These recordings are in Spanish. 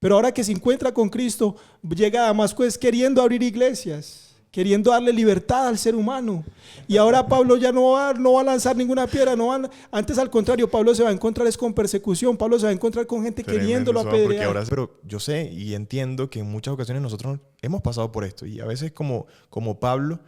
Pero ahora que se encuentra con Cristo, llega a Damasco es queriendo abrir iglesias, queriendo darle libertad al ser humano. Y ahora Pablo ya no va a lanzar ninguna piedra. Antes, al contrario, Pablo se va a encontrar es con persecución. Pablo se va a encontrar con gente queriéndolo apedrear. Pero yo sé y entiendo que en muchas ocasiones nosotros hemos pasado por esto. Y a veces como Pablo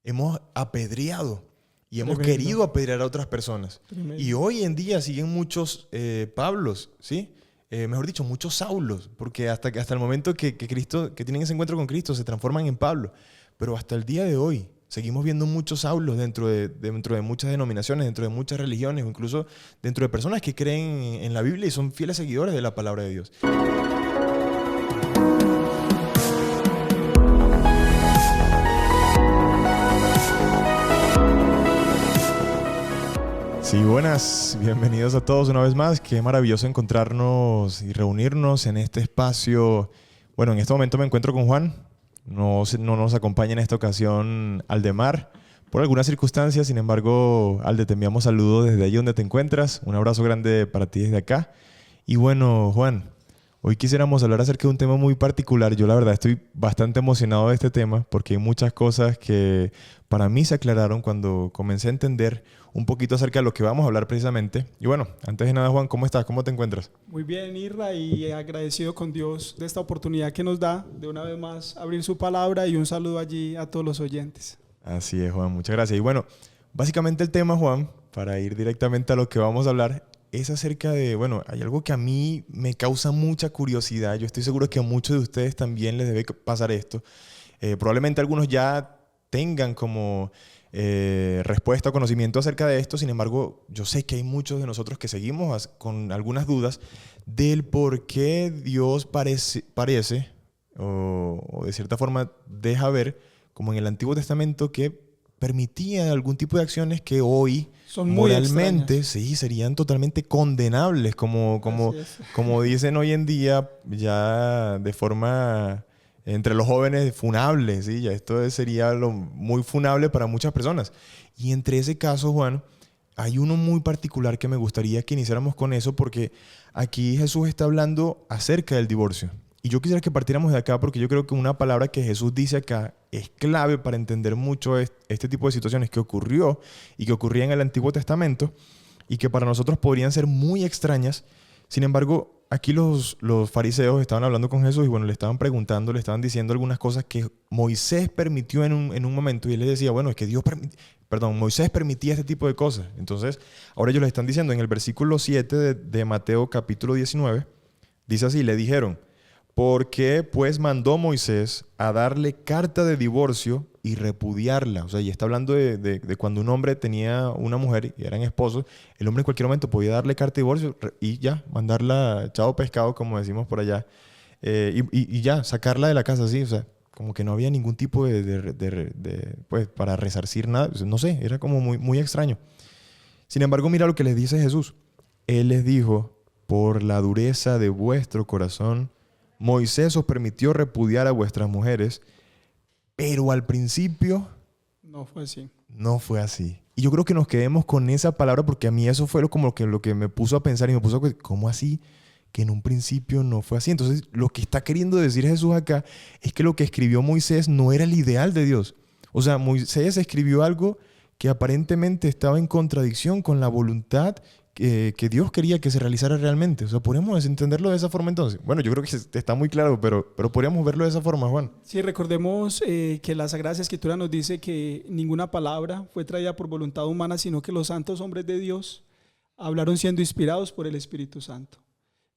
hemos apedreado y hemos querido apedrear a otras personas. Tremendo. Y hoy en día siguen muchos Pablos, ¿sí? Mejor dicho, muchos Saulos, porque hasta el momento que tienen ese encuentro con Cristo se transforman en Pablo. Pero hasta el día de hoy seguimos viendo muchos Saulos dentro de muchas denominaciones, dentro de muchas religiones, o incluso dentro de personas que creen en la Biblia y son fieles seguidores de la palabra de Dios. Sí, buenas, bienvenidos a todos una vez más. Qué maravilloso encontrarnos y reunirnos en este espacio. Bueno, en este momento me encuentro con Juan. No nos acompaña en esta ocasión Aldemar por algunas circunstancias. Sin embargo, Alde, te enviamos saludos desde allí donde te encuentras. Un abrazo grande para ti desde acá. Y bueno, Juan, hoy quisiéramos hablar acerca de un tema muy particular. Yo la verdad estoy bastante emocionado de este tema porque hay muchas cosas que para mí se aclararon cuando comencé a entender un poquito acerca de lo que vamos a hablar precisamente. Y bueno, antes de nada, Juan, ¿cómo estás? ¿Cómo te encuentras? Muy bien, Irra, y agradecido con Dios de esta oportunidad que nos da de una vez más abrir su palabra, y un saludo allí a todos los oyentes. Así es, Juan, muchas gracias. Y bueno, básicamente el tema, Juan, para ir directamente a lo que vamos a hablar, es acerca de, bueno, hay algo que a mí me causa mucha curiosidad. Yo estoy seguro que a muchos de ustedes también les debe pasar esto. Probablemente algunos ya tengan como respuesta o conocimiento acerca de esto. Sin embargo, yo sé que hay muchos de nosotros que seguimos con algunas dudas del por qué Dios parece o de cierta forma deja ver, como en el Antiguo Testamento, que permitía algún tipo de acciones que hoy son muy moralmente extrañas. sí serían totalmente condenables, como dicen hoy en día, ya de forma entre los jóvenes, funable, ¿sí? Ya esto sería muy funable para muchas personas. Y entre ese caso, Juan, hay uno muy particular que me gustaría que iniciáramos con eso, porque aquí Jesús está hablando acerca del divorcio. Y yo quisiera que partiéramos de acá, porque yo creo que una palabra que Jesús dice acá es clave para entender mucho este tipo de situaciones que ocurrió y que ocurrían en el Antiguo Testamento y que para nosotros podrían ser muy extrañas. Sin embargo, aquí los fariseos estaban hablando con Jesús y bueno, le estaban preguntando, le estaban diciendo algunas cosas que Moisés permitió en un momento, y él les decía, bueno, es que Moisés permitía este tipo de cosas. Entonces, ahora ellos le están diciendo en el versículo 7 de Mateo capítulo 19, dice así, le dijeron: ¿por qué pues mandó Moisés a darle carta de divorcio y repudiarla? O sea, y está hablando de cuando un hombre tenía una mujer y eran esposos, el hombre en cualquier momento podía darle carta de divorcio y ya, mandarla chao pescado, como decimos por allá, y ya, sacarla de la casa, así, o sea, como que no había ningún tipo pues, para resarcir nada, no sé, era como muy, muy extraño. Sin embargo, mira lo que les dice Jesús. Él les dijo: por la dureza de vuestro corazón, Moisés os permitió repudiar a vuestras mujeres, pero al principio no fue así. No fue así. Y yo creo que nos quedemos con esa palabra, porque a mí eso fue lo que me puso a pensar y me puso a... ¿Cómo así? Que en un principio no fue así. Entonces, lo que está queriendo decir Jesús acá es que lo que escribió Moisés no era el ideal de Dios. O sea, Moisés escribió algo que aparentemente estaba en contradicción con la voluntad que Dios quería que se realizara realmente. O sea, ¿podríamos entenderlo de esa forma entonces? Bueno, yo creo que está muy claro, pero podríamos verlo de esa forma, Juan. Sí, recordemos que la Sagrada Escritura nos dice que ninguna palabra fue traída por voluntad humana, sino que los santos hombres de Dios hablaron siendo inspirados por el Espíritu Santo.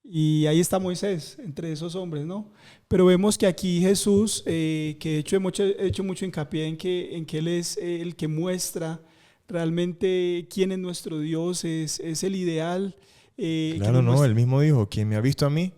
Y ahí está Moisés, entre esos hombres, ¿no? Pero vemos que aquí Jesús, que de hecho he hecho mucho hincapié en que Él es el que muestra realmente quién es nuestro Dios, es el ideal. Claro, no, él mismo dijo: quien me ha visto a mí,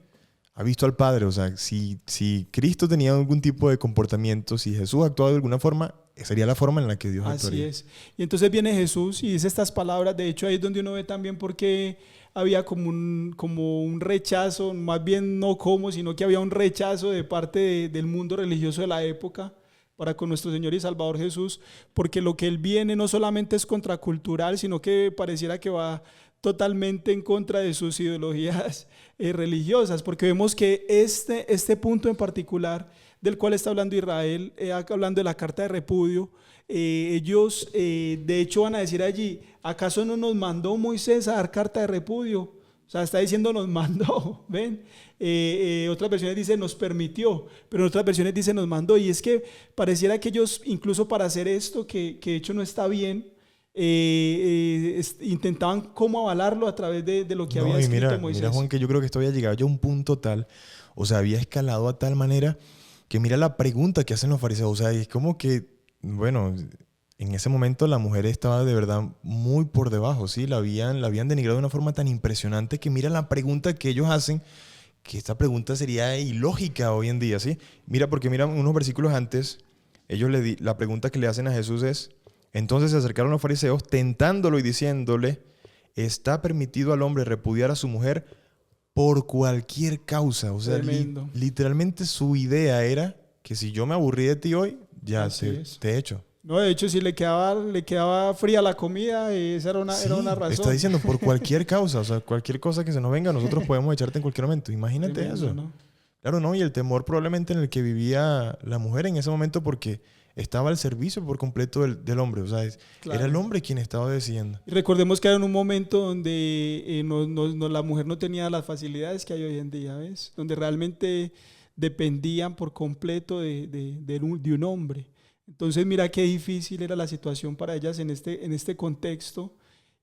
ha visto al Padre. O sea, si Cristo tenía algún tipo de comportamiento, si Jesús actuaba de alguna forma, sería la forma en la que Dios actuaría. Así es. Y entonces viene Jesús y dice estas palabras. De hecho, ahí es donde uno ve también por qué había como un rechazo, más bien no como, sino que había un rechazo de parte del mundo religioso de la época para con nuestro Señor y Salvador Jesús, porque lo que Él viene no solamente es contracultural, sino que pareciera que va totalmente en contra de sus ideologías religiosas, porque vemos que este punto en particular del cual está hablando Israel, hablando de la carta de repudio, ellos de hecho van a decir allí, ¿acaso no nos mandó Moisés a dar carta de repudio? O sea, está diciendo nos mandó, ¿ven? Otras versiones dicen nos permitió, pero en otras versiones dicen nos mandó, y es que pareciera que ellos incluso para hacer esto, que de hecho no está bien, intentaban cómo avalarlo a través de lo que había escrito Moisés. Mira, Juan, que yo creo que esto había llegado ya a un punto tal, o sea, había escalado a tal manera que mira la pregunta que hacen los fariseos, o sea, es como que, bueno, en ese momento la mujer estaba de verdad muy por debajo, ¿sí? La habían denigrado de una forma tan impresionante que mira la pregunta que ellos hacen, que esta pregunta sería ilógica hoy en día, ¿sí? Mira, porque mira unos versículos antes, la pregunta que le hacen a Jesús es, entonces se acercaron los fariseos tentándolo y diciéndole, ¿está permitido al hombre repudiar a su mujer por cualquier causa? O sea, literalmente su idea era que si yo me aburrí de ti hoy, ya te echo. No, de hecho, si le quedaba fría la comida, esa era una razón. Está diciendo por cualquier causa, o sea, cualquier cosa que se nos venga, nosotros podemos echarte en cualquier momento. Imagínate tremendo, eso. ¿No? Claro, ¿no? Y el temor probablemente en el que vivía la mujer en ese momento porque estaba al servicio por completo del hombre. O sea, claro, era el hombre quien estaba decidiendo. Y recordemos que era en un momento donde la mujer no tenía las facilidades que hay hoy en día, ¿ves? Donde realmente dependían por completo de un hombre. Entonces mira qué difícil era la situación para ellas en este contexto,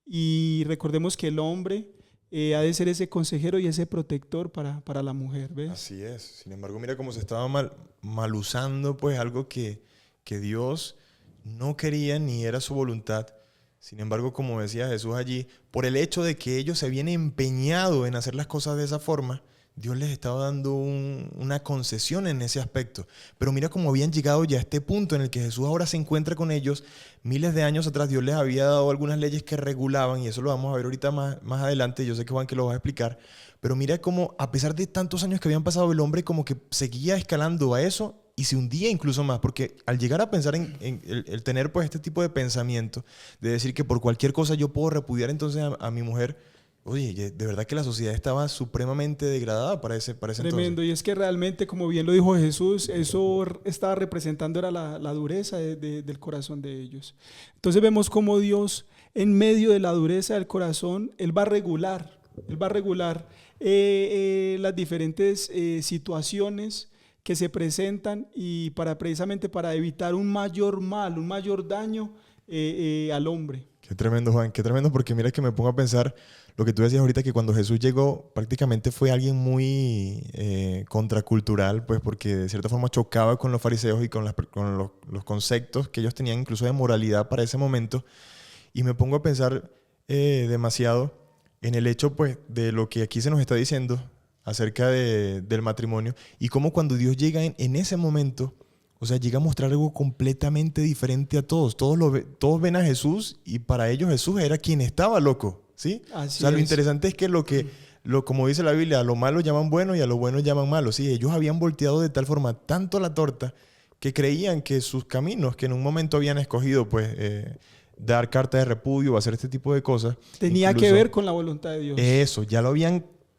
y recordemos que el hombre ha de ser ese consejero y ese protector para la mujer, ¿ves? Así es. Sin embargo, mira cómo se estaba mal usando pues algo que Dios no quería ni era su voluntad. Sin embargo, como decía Jesús allí, por el hecho de que ellos se habían empeñado en hacer las cosas de esa forma, Dios les estaba dando una concesión en ese aspecto. Pero mira cómo habían llegado ya a este punto en el que Jesús ahora se encuentra con ellos. Miles de años atrás Dios les había dado algunas leyes que regulaban, y eso lo vamos a ver ahorita más adelante. Yo sé que Juan que lo va a explicar. Pero mira cómo a pesar de tantos años que habían pasado, el hombre como que seguía escalando a eso y se hundía incluso más. Porque al llegar a pensar en el tener pues este tipo de pensamiento, de decir que por cualquier cosa yo puedo repudiar entonces a mi mujer, oye, de verdad que la sociedad estaba supremamente degradada para ese Tremendo, entonces. y es que realmente, como bien lo dijo Jesús, eso estaba representando era la dureza del corazón de ellos. Entonces vemos cómo Dios, en medio de la dureza del corazón, Él va a regular las diferentes situaciones que se presentan, y precisamente para evitar un mayor mal, un mayor daño al hombre. Qué tremendo, Juan, qué tremendo, porque mira que me pongo a pensar lo que tú decías ahorita, que cuando Jesús llegó prácticamente fue alguien muy contracultural, pues porque de cierta forma chocaba con los fariseos y con los conceptos que ellos tenían incluso de moralidad para ese momento. Y me pongo a pensar demasiado en el hecho pues de lo que aquí se nos está diciendo acerca del matrimonio, y cómo cuando Dios llega en ese momento, o sea, llega a mostrar algo completamente diferente a todos. Todos ven a Jesús y para ellos Jesús era quien estaba loco, ¿sí? Así o sea, es. Lo interesante es que como dice la Biblia, a lo malo llaman bueno y a lo bueno llaman malo. Sí, ellos habían volteado de tal forma tanto la torta que creían que sus caminos, que en un momento habían escogido, pues, dar carta de repudio o hacer este tipo de cosas, tenía incluso, que ver con la voluntad de Dios. Eso,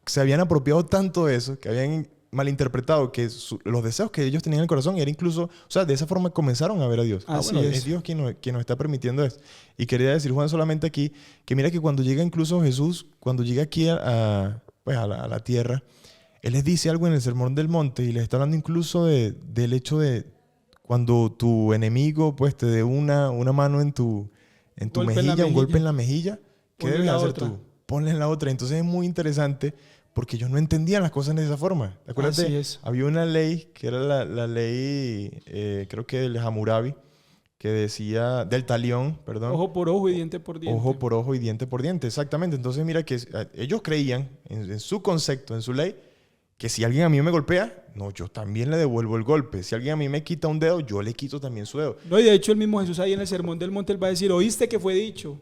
se habían apropiado tanto de eso, que habían malinterpretado que los deseos que ellos tenían en el corazón era incluso, o sea, de esa forma comenzaron a ver a Dios. Así bueno, es. Es Dios quien nos está permitiendo esto. Y quería decir, Juan, solamente aquí, que mira que cuando llega incluso Jesús, cuando llega aquí a la tierra, Él les dice algo en el Sermón del Monte, y les está hablando incluso del hecho de cuando tu enemigo pues te dé una mano en tu mejilla, un golpe en la mejilla, ¿qué debes hacer tú? Ponle en la otra. Entonces es muy interesante, porque ellos no entendían las cosas de esa forma. ¿Te acuerdas? Había una ley, que era la ley, creo que del Hammurabi, que decía, del talión, perdón. Ojo por ojo y diente por diente. Ojo por ojo y diente por diente, exactamente. Entonces mira que ellos creían, en su concepto, en su ley, que si alguien a mí me golpea, no, yo también le devuelvo el golpe. Si alguien a mí me quita un dedo, yo le quito también su dedo. No, y de hecho el mismo Jesús ahí en el Sermón del Monte, Él va a decir, oíste que fue dicho,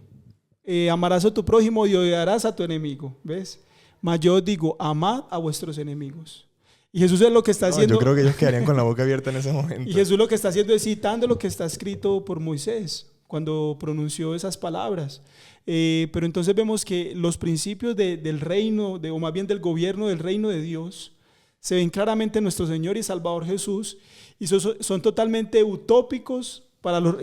amarás a tu prójimo y odiarás a tu enemigo, ¿ves? Mas yo os digo, amad a vuestros enemigos. Y Jesús es lo que está haciendo. Yo creo que ellos quedarían con la boca abierta en ese momento. Y Jesús lo que está haciendo es citando lo que está escrito por Moisés, cuando pronunció esas palabras. Pero entonces vemos que los principios del reino, o más bien del gobierno del reino de Dios, se ven claramente en nuestro Señor y Salvador Jesús, y son totalmente utópicos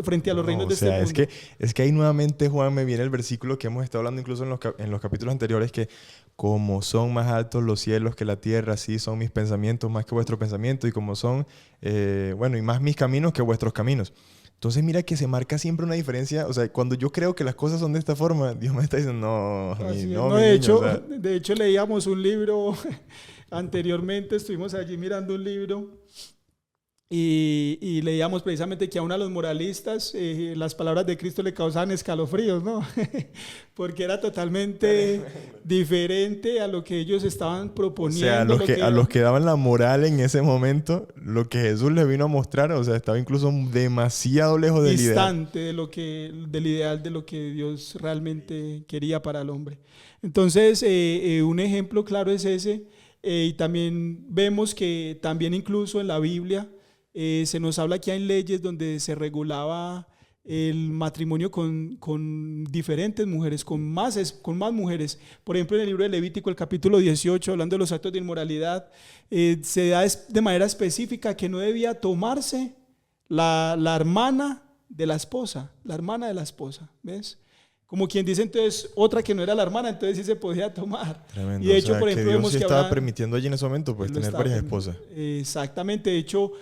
frente a los reinos de este mundo. Es que ahí nuevamente, Juan, me viene el versículo que hemos estado hablando incluso en los capítulos anteriores, que como son más altos los cielos que la tierra, así son mis pensamientos más que vuestros pensamientos, y como son, y más mis caminos que vuestros caminos. Entonces mira que se marca siempre una diferencia. O sea, cuando yo creo que las cosas son de esta forma, Dios me está diciendo, de hecho leíamos un libro anteriormente, estuvimos allí mirando un libro y leíamos precisamente que aún a los moralistas las palabras de Cristo le causaban escalofríos, ¿no? Porque era totalmente diferente a lo que ellos estaban proponiendo. O sea, a los que daban la moral en ese momento, lo que Jesús les vino a mostrar, o sea, estaba incluso demasiado lejos del ideal. Distante del ideal de lo que Dios realmente quería para el hombre. Entonces, un ejemplo claro es ese. Y también vemos que también incluso en la Biblia se nos habla que hay leyes donde se regulaba el matrimonio con diferentes mujeres, con más mujeres. Por ejemplo, en el libro de Levítico, el capítulo 18, hablando de los actos de inmoralidad, se da de manera específica que no debía tomarse la hermana de la esposa, ¿ves? Como quien dice, entonces, otra que no era la hermana, entonces sí se podía tomar. Tremendo. Y de hecho, por ejemplo, que Dios vemos sí que estaba Abraham, permitiendo allí en ese momento, pues, tener varias esposas. Exactamente. De hecho,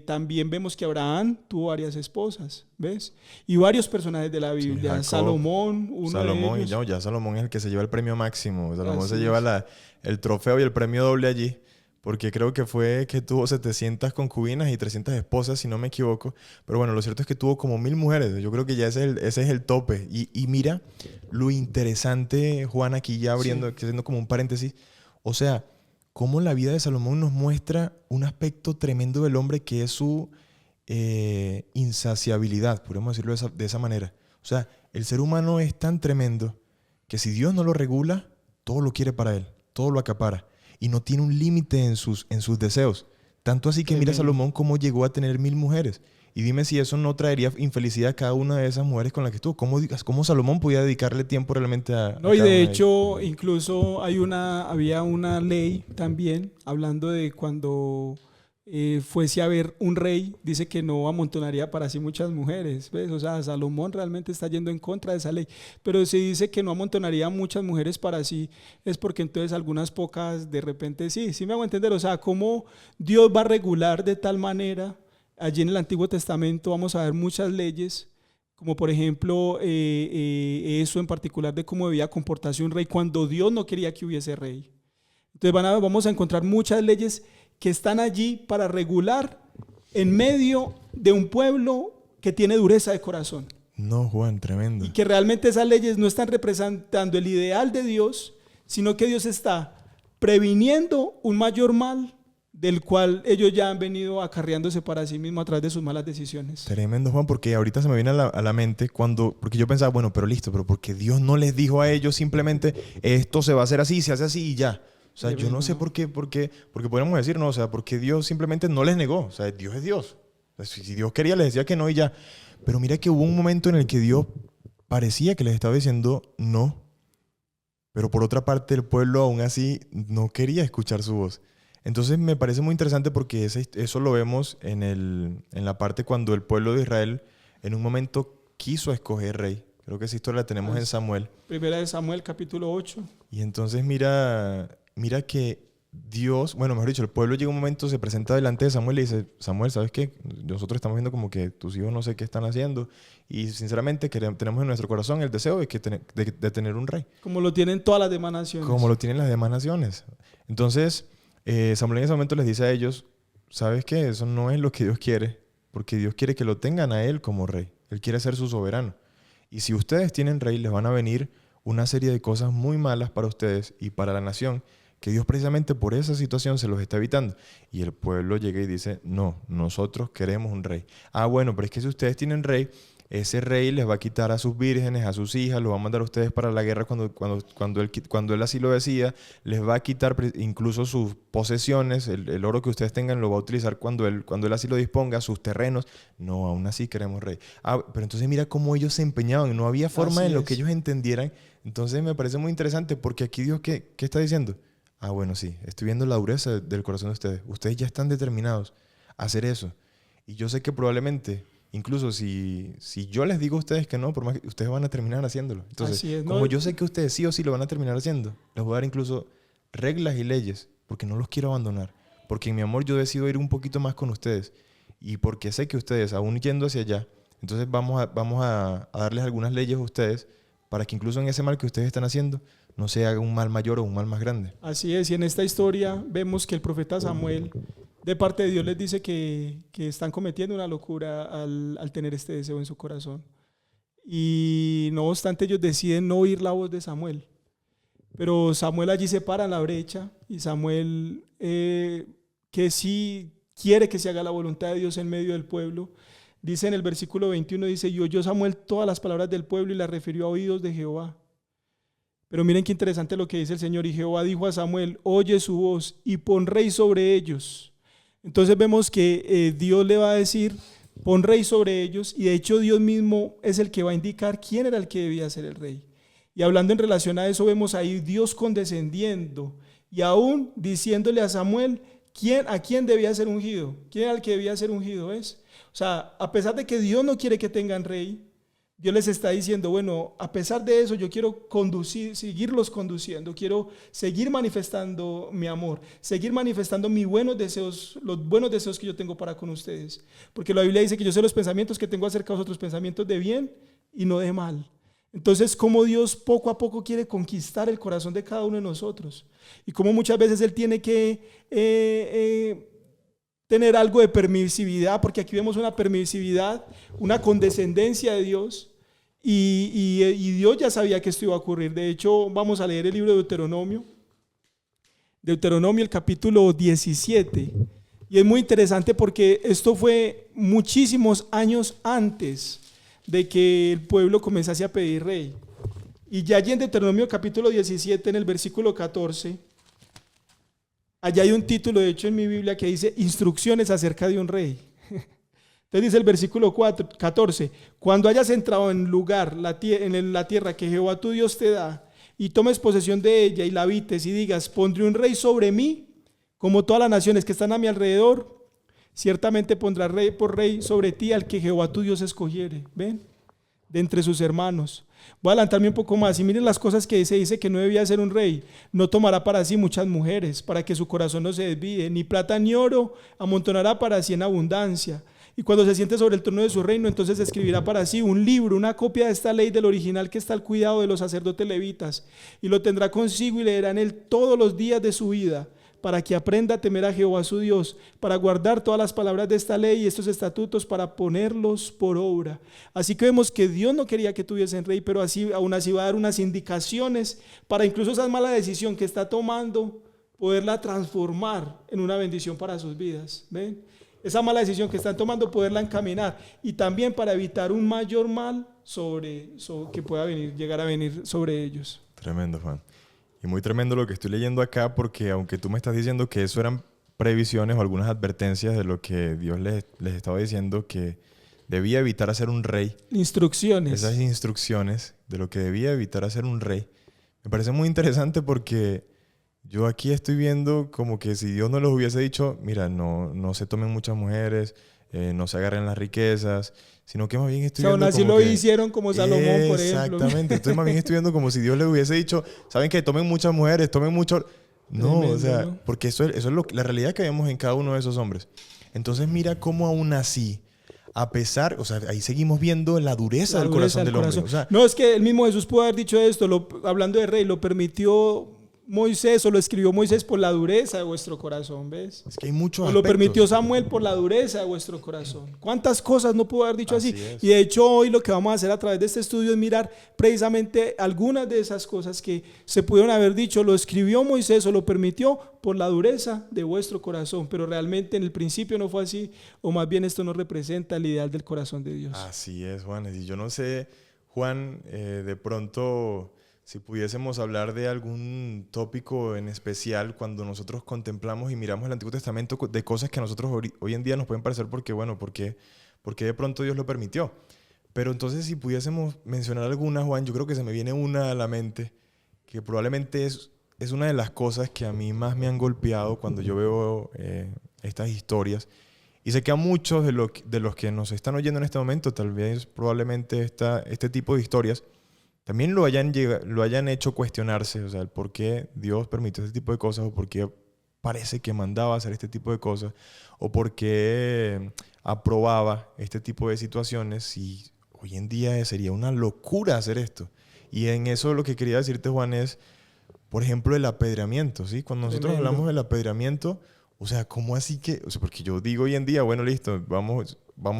también vemos que Abraham tuvo varias esposas, ¿ves? Y varios personajes de la Biblia. Sí, Jacob, Salomón, Salomón, de ellos. ya Salomón es el que se lleva el premio máximo. Salomón Así se lleva el trofeo y el premio doble allí. Porque creo que fue que tuvo 700 concubinas y 300 esposas, si no me equivoco. Pero bueno, lo cierto es que tuvo como 1000 mujeres. Yo creo que ya ese es el tope. Y mira lo interesante, Juan, aquí ya haciendo como un paréntesis. O sea, cómo la vida de Salomón nos muestra un aspecto tremendo del hombre, que es su insaciabilidad, podríamos decirlo de esa manera. O sea, el ser humano es tan tremendo que si Dios no lo regula, todo lo quiere para él, todo lo acapara. Y no tiene un límite en sus deseos. Tanto así que mira Salomón cómo llegó a tener 1000 mujeres. Y dime si eso no traería infelicidad a cada una de esas mujeres con las que estuvo. ¿Cómo Salomón podía dedicarle tiempo realmente a No, y cada de una hecho, incluso había una ley también, hablando de cuando fuese a haber un rey, dice que no amontonaría para sí muchas mujeres, ¿ves? O sea, Salomón realmente está yendo en contra de esa ley, pero si dice que no amontonaría muchas mujeres para sí, es porque entonces algunas pocas de repente sí me hago entender. O sea, cómo Dios va a regular de tal manera. Allí en el Antiguo Testamento vamos a ver muchas leyes, como por ejemplo eso en particular de cómo debía comportarse un rey cuando Dios no quería que hubiese rey. Entonces vamos a encontrar muchas leyes que están allí para regular en medio de un pueblo que tiene dureza de corazón. No, Juan, tremendo. Y que realmente esas leyes no están representando el ideal de Dios, sino que Dios está previniendo un mayor mal del cual ellos ya han venido acarreándose para sí mismos a través de sus malas decisiones. Tremendo, Juan, porque ahorita se me viene a la mente porque yo pensaba, bueno, pero porque Dios no les dijo a ellos simplemente esto se va a hacer así, se hace así y ya. O sea, yo no sé por qué, porque podríamos decir, no, o sea, porque Dios simplemente no les negó. O sea, Dios es Dios. O sea, si Dios quería, les decía que no y ya. Pero mira que hubo un momento en el que Dios parecía que les estaba diciendo no. Pero por otra parte, el pueblo aún así no quería escuchar su voz. Entonces me parece muy interesante porque eso lo vemos en la parte cuando el pueblo de Israel en un momento quiso escoger rey. Creo que esa historia la tenemos en Samuel. Primera de Samuel, capítulo 8. Y entonces mira que Dios, bueno, mejor dicho, el pueblo llega un momento, se presenta delante de Samuel y dice, Samuel, ¿sabes qué? Nosotros estamos viendo como que tus hijos no sé qué están haciendo y sinceramente tenemos en nuestro corazón el deseo de tener un rey. Como lo tienen todas las demás naciones. Como lo tienen las demás naciones. Entonces, Samuel en ese momento les dice a ellos, ¿sabes qué? Eso no es lo que Dios quiere, porque Dios quiere que lo tengan a Él como rey. Él quiere ser su soberano. Y si ustedes tienen rey, les van a venir una serie de cosas muy malas para ustedes y para la nación, que Dios precisamente por esa situación se los está evitando. Y el pueblo llega y dice, no, nosotros queremos un rey. Ah, bueno, pero es que si ustedes tienen rey, ese rey les va a quitar a sus vírgenes, a sus hijas, los va a mandar a ustedes para la guerra cuando él así lo decida, les va a quitar incluso sus posesiones, el oro que ustedes tengan lo va a utilizar cuando él así lo disponga, sus terrenos. No, aún así queremos rey. Pero entonces mira cómo ellos se empeñaban, no había forma en lo que ellos entendieran. Entonces me parece muy interesante porque aquí Dios, ¿qué está diciendo? Bueno, sí, estoy viendo la dureza del corazón de ustedes. Ustedes ya están determinados a hacer eso. Y yo sé que probablemente, incluso si yo les digo a ustedes que no, por más que ustedes van a terminar haciéndolo. Entonces, como yo sé que ustedes sí o sí lo van a terminar haciendo, les voy a dar incluso reglas y leyes, porque no los quiero abandonar. Porque en mi amor yo decido ir un poquito más con ustedes. Y porque sé que ustedes, aún yendo hacia allá, entonces vamos a darles algunas leyes a ustedes para que incluso en ese mal que ustedes están haciendo no se haga un mal mayor o un mal más grande. Así es, y en esta historia vemos que el profeta Samuel, de parte de Dios, les dice que están cometiendo una locura al tener este deseo en su corazón. Y no obstante, ellos deciden no oír la voz de Samuel. Pero Samuel allí se para en la brecha y Samuel, que sí quiere que se haga la voluntad de Dios en medio del pueblo, dice en el versículo 21, dice, y oyó Samuel todas las palabras del pueblo y las refirió a oídos de Jehová. Pero miren qué interesante lo que dice el Señor. Y Jehová dijo a Samuel, oye su voz y pon rey sobre ellos. Entonces vemos que Dios le va a decir, pon rey sobre ellos. Y de hecho Dios mismo es el que va a indicar quién era el que debía ser el rey. Y hablando en relación a eso, vemos ahí Dios condescendiendo y aún diciéndole a Samuel a quién debía ser ungido. ¿Quién era el que debía ser ungido? O sea, a pesar de que Dios no quiere que tengan rey, Dios les está diciendo, bueno, a pesar de eso yo quiero seguirlos conduciendo, quiero seguir manifestando mi amor, seguir manifestando mis buenos deseos, los buenos deseos que yo tengo para con ustedes. Porque la Biblia dice que yo sé los pensamientos que tengo acerca de vosotros, pensamientos de bien y no de mal. Entonces, cómo Dios poco a poco quiere conquistar el corazón de cada uno de nosotros. Y cómo muchas veces Él tiene que tener algo de permisividad, porque aquí vemos una permisividad, una condescendencia de Dios. Y Dios ya sabía que esto iba a ocurrir. De hecho, vamos a leer el libro de Deuteronomio, el capítulo 17. Y es muy interesante porque esto fue muchísimos años antes de que el pueblo comenzase a pedir rey. Y ya allí en Deuteronomio capítulo 17, en el versículo 14, allá hay un título, de hecho en mi Biblia, que dice instrucciones acerca de un rey. Entonces dice el versículo 14, cuando hayas entrado en la tierra que Jehová tu Dios te da, y tomes posesión de ella y la habites y digas, pondré un rey sobre mí, como todas las naciones que están a mi alrededor, ciertamente pondrá rey por rey sobre ti al que Jehová tu Dios escogiere. ¿Ven? De entre sus hermanos. Voy a adelantarme un poco más y miren las cosas que dice que no debía ser un rey. No tomará para sí muchas mujeres, para que su corazón no se desvíe, ni plata ni oro amontonará para sí en abundancia. Y cuando se siente sobre el trono de su reino, entonces escribirá para sí un libro, una copia de esta ley del original que está al cuidado de los sacerdotes levitas, y lo tendrá consigo y leerá en él todos los días de su vida, para que aprenda a temer a Jehová su Dios, para guardar todas las palabras de esta ley y estos estatutos, para ponerlos por obra. Así que vemos que Dios no quería que tuviesen rey, pero aún así va a dar unas indicaciones para incluso esa mala decisión que está tomando, poderla transformar en una bendición para sus vidas. ¿Ven? Esa mala decisión que están tomando, poderla encaminar, y también para evitar un mayor mal que pueda llegar a venir sobre ellos. Tremendo, Juan. Y muy tremendo lo que estoy leyendo acá, porque aunque tú me estás diciendo que eso eran previsiones o algunas advertencias de lo que Dios les estaba diciendo, que debía evitar hacer un rey. Instrucciones. Esas instrucciones de lo que debía evitar hacer un rey. Me parece muy interesante porque yo aquí estoy viendo como que si Dios no les hubiese dicho, mira, no se tomen muchas mujeres, no se agarren las riquezas, sino que más bien estoy viendo así como lo hicieron como Salomón, por ejemplo. Exactamente. Entonces más bien estoy viendo como si Dios les hubiese dicho, ¿saben qué? Tomen muchas mujeres, tomen mucho... No, tremendo, o sea, ¿no? Porque eso es la realidad que vemos en cada uno de esos hombres. Entonces mira cómo aún así, a pesar, o sea, ahí seguimos viendo la dureza del corazón del hombre. O sea, no, es que el mismo Jesús pudo haber dicho esto, hablando de rey, lo permitió Moisés o lo escribió Moisés por la dureza de vuestro corazón, ¿ves? Es que hay muchos O lo aspectos. permitió Samuel por la dureza de vuestro corazón. ¿Cuántas cosas no pudo haber dicho así? Es. Y de hecho hoy lo que vamos a hacer a través de este estudio es mirar precisamente algunas de esas cosas que se pudieron haber dicho, lo escribió Moisés o lo permitió por la dureza de vuestro corazón, pero realmente en el principio no fue así, o más bien esto no representa el ideal del corazón de Dios. Así es, Juan. Y yo no sé, Juan, de pronto, si pudiésemos hablar de algún tópico en especial cuando nosotros contemplamos y miramos el Antiguo Testamento de cosas que a nosotros hoy en día nos pueden parecer porque de pronto Dios lo permitió. Pero entonces si pudiésemos mencionar alguna, Juan, yo creo que se me viene una a la mente que probablemente es una de las cosas que a mí más me han golpeado cuando yo veo estas historias. Y sé que a muchos de los que nos están oyendo en este momento, tal vez probablemente este tipo de historias también lo hayan hecho cuestionarse, o sea, el por qué Dios permitió este tipo de cosas, o por qué parece que mandaba hacer este tipo de cosas, o por qué aprobaba este tipo de situaciones, y hoy en día sería una locura hacer esto. Y en eso lo que quería decirte, Juan, es, por ejemplo, el apedreamiento, ¿sí? Cuando nosotros hablamos del apedreamiento, o sea, ¿cómo así que? O sea, porque yo digo hoy en día, bueno, listo, vamos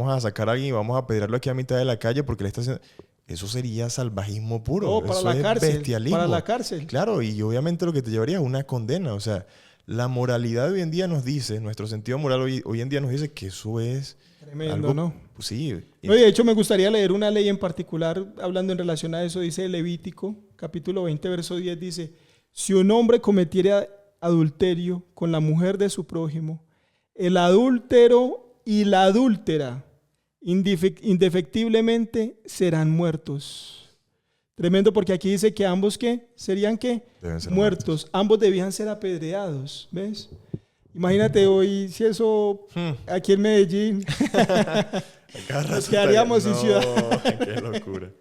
a sacar a alguien y vamos a apedrearlo aquí a mitad de la calle porque le está haciendo... Eso sería salvajismo puro. No, para eso la es cárcel, bestialismo. para la cárcel. Claro, y obviamente lo que te llevaría es una condena. O sea, la moralidad de hoy en día nos dice, nuestro sentido moral hoy en día nos dice que eso es tremendo, algo, ¿no? Pues sí. No, y de hecho me gustaría leer una ley en particular, hablando en relación a eso, dice Levítico, capítulo 20, verso 10, dice, si un hombre cometiera adulterio con la mujer de su prójimo, el adúltero y la adúltera indefectiblemente serán muertos. Tremendo, porque aquí dice que ambos, ¿qué? ¿Serían qué? Deben ser muertos. Ambos debían ser apedreados, ¿ves? Imagínate hoy si eso aquí en Medellín nos quedaríamos sin ciudad. Qué locura.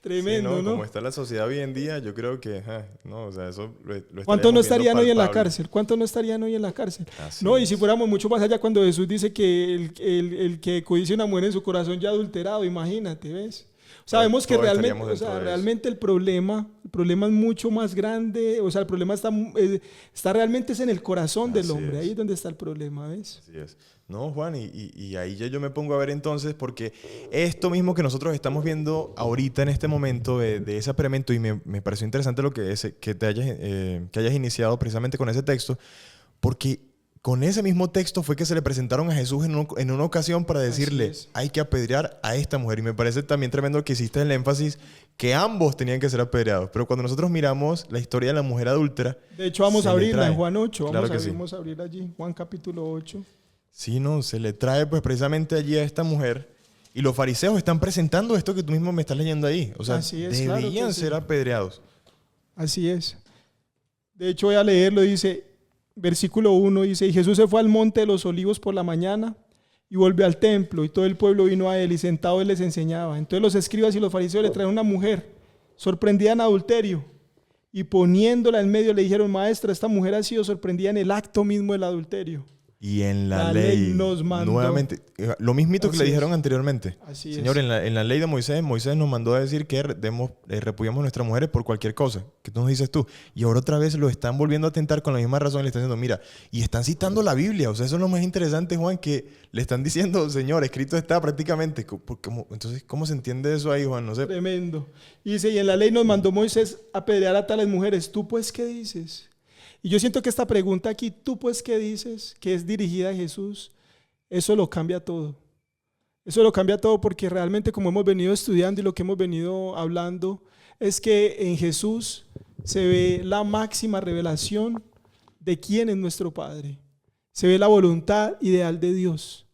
Tremendo, sí, ¿no? Como está la sociedad hoy en día, yo creo que, no, o sea, eso lo ¿Cuántos no estarían hoy en la palpable. cárcel? ¿Cuántos no estarían hoy en la cárcel? Así No, y es. si fuéramos mucho más allá, cuando Jesús dice que el que codicia una mujer en su corazón ya adulterado, imagínate, ¿ves? Sabemos que Todos realmente, estaríamos dentro de eso. realmente el problema es mucho más grande, o sea, el problema está realmente es en el corazón del Así hombre, es. ahí es donde está el problema, ¿ves? Así es. No, Juan, y ahí ya yo me pongo a ver entonces, porque esto mismo que nosotros estamos viendo ahorita en este momento de ese apedreamiento, y me pareció interesante lo que hayas iniciado precisamente con ese texto, porque con ese mismo texto fue que se le presentaron a Jesús en una ocasión para decirle, hay que apedrear a esta mujer. Y me parece también tremendo que hiciste el énfasis que ambos tenían que ser apedreados. Pero cuando nosotros miramos la historia de la mujer adúltera... De hecho, vamos a abrirla en Juan 8. Claro Vamos a abrir allí, Juan capítulo 8. Sí, no, se le trae pues precisamente allí a esta mujer. Y los fariseos están presentando esto que tú mismo me estás leyendo ahí. O sea, debían ser apedreados. Así es. De hecho, voy a leerlo, dice... Versículo 1 dice, y Jesús se fue al monte de los olivos por la mañana y volvió al templo y todo el pueblo vino a él y sentado él les enseñaba. Entonces los escribas y los fariseos le trajeron una mujer sorprendida en adulterio y poniéndola en medio le dijeron, maestra, esta mujer ha sido sorprendida en el acto mismo del adulterio. Y en la ley nos mandó. Nuevamente, lo mismito que Así le dijeron es. anteriormente. Así Señor, es. en la ley de Moisés nos mandó a decir que repudiamos a nuestras mujeres por cualquier cosa. ¿Qué nos dices tú? Y ahora otra vez lo están volviendo a tentar con la misma razón. Le están diciendo, mira, y están citando la Biblia. O sea, eso es lo más interesante, Juan, que le están diciendo, Señor, escrito está prácticamente. Entonces, ¿cómo se entiende eso ahí, Juan? No sé. Tremendo. Y dice, y en la ley nos mandó Moisés a apedrear a tales mujeres. ¿Tú pues qué dices? Y yo siento que esta pregunta aquí, ¿tú pues qué dices? Que es dirigida a Jesús, eso lo cambia todo. Eso lo cambia todo porque realmente como hemos venido estudiando y lo que hemos venido hablando es que en Jesús se ve la máxima revelación de quién es nuestro Padre. Se ve la voluntad ideal de Dios.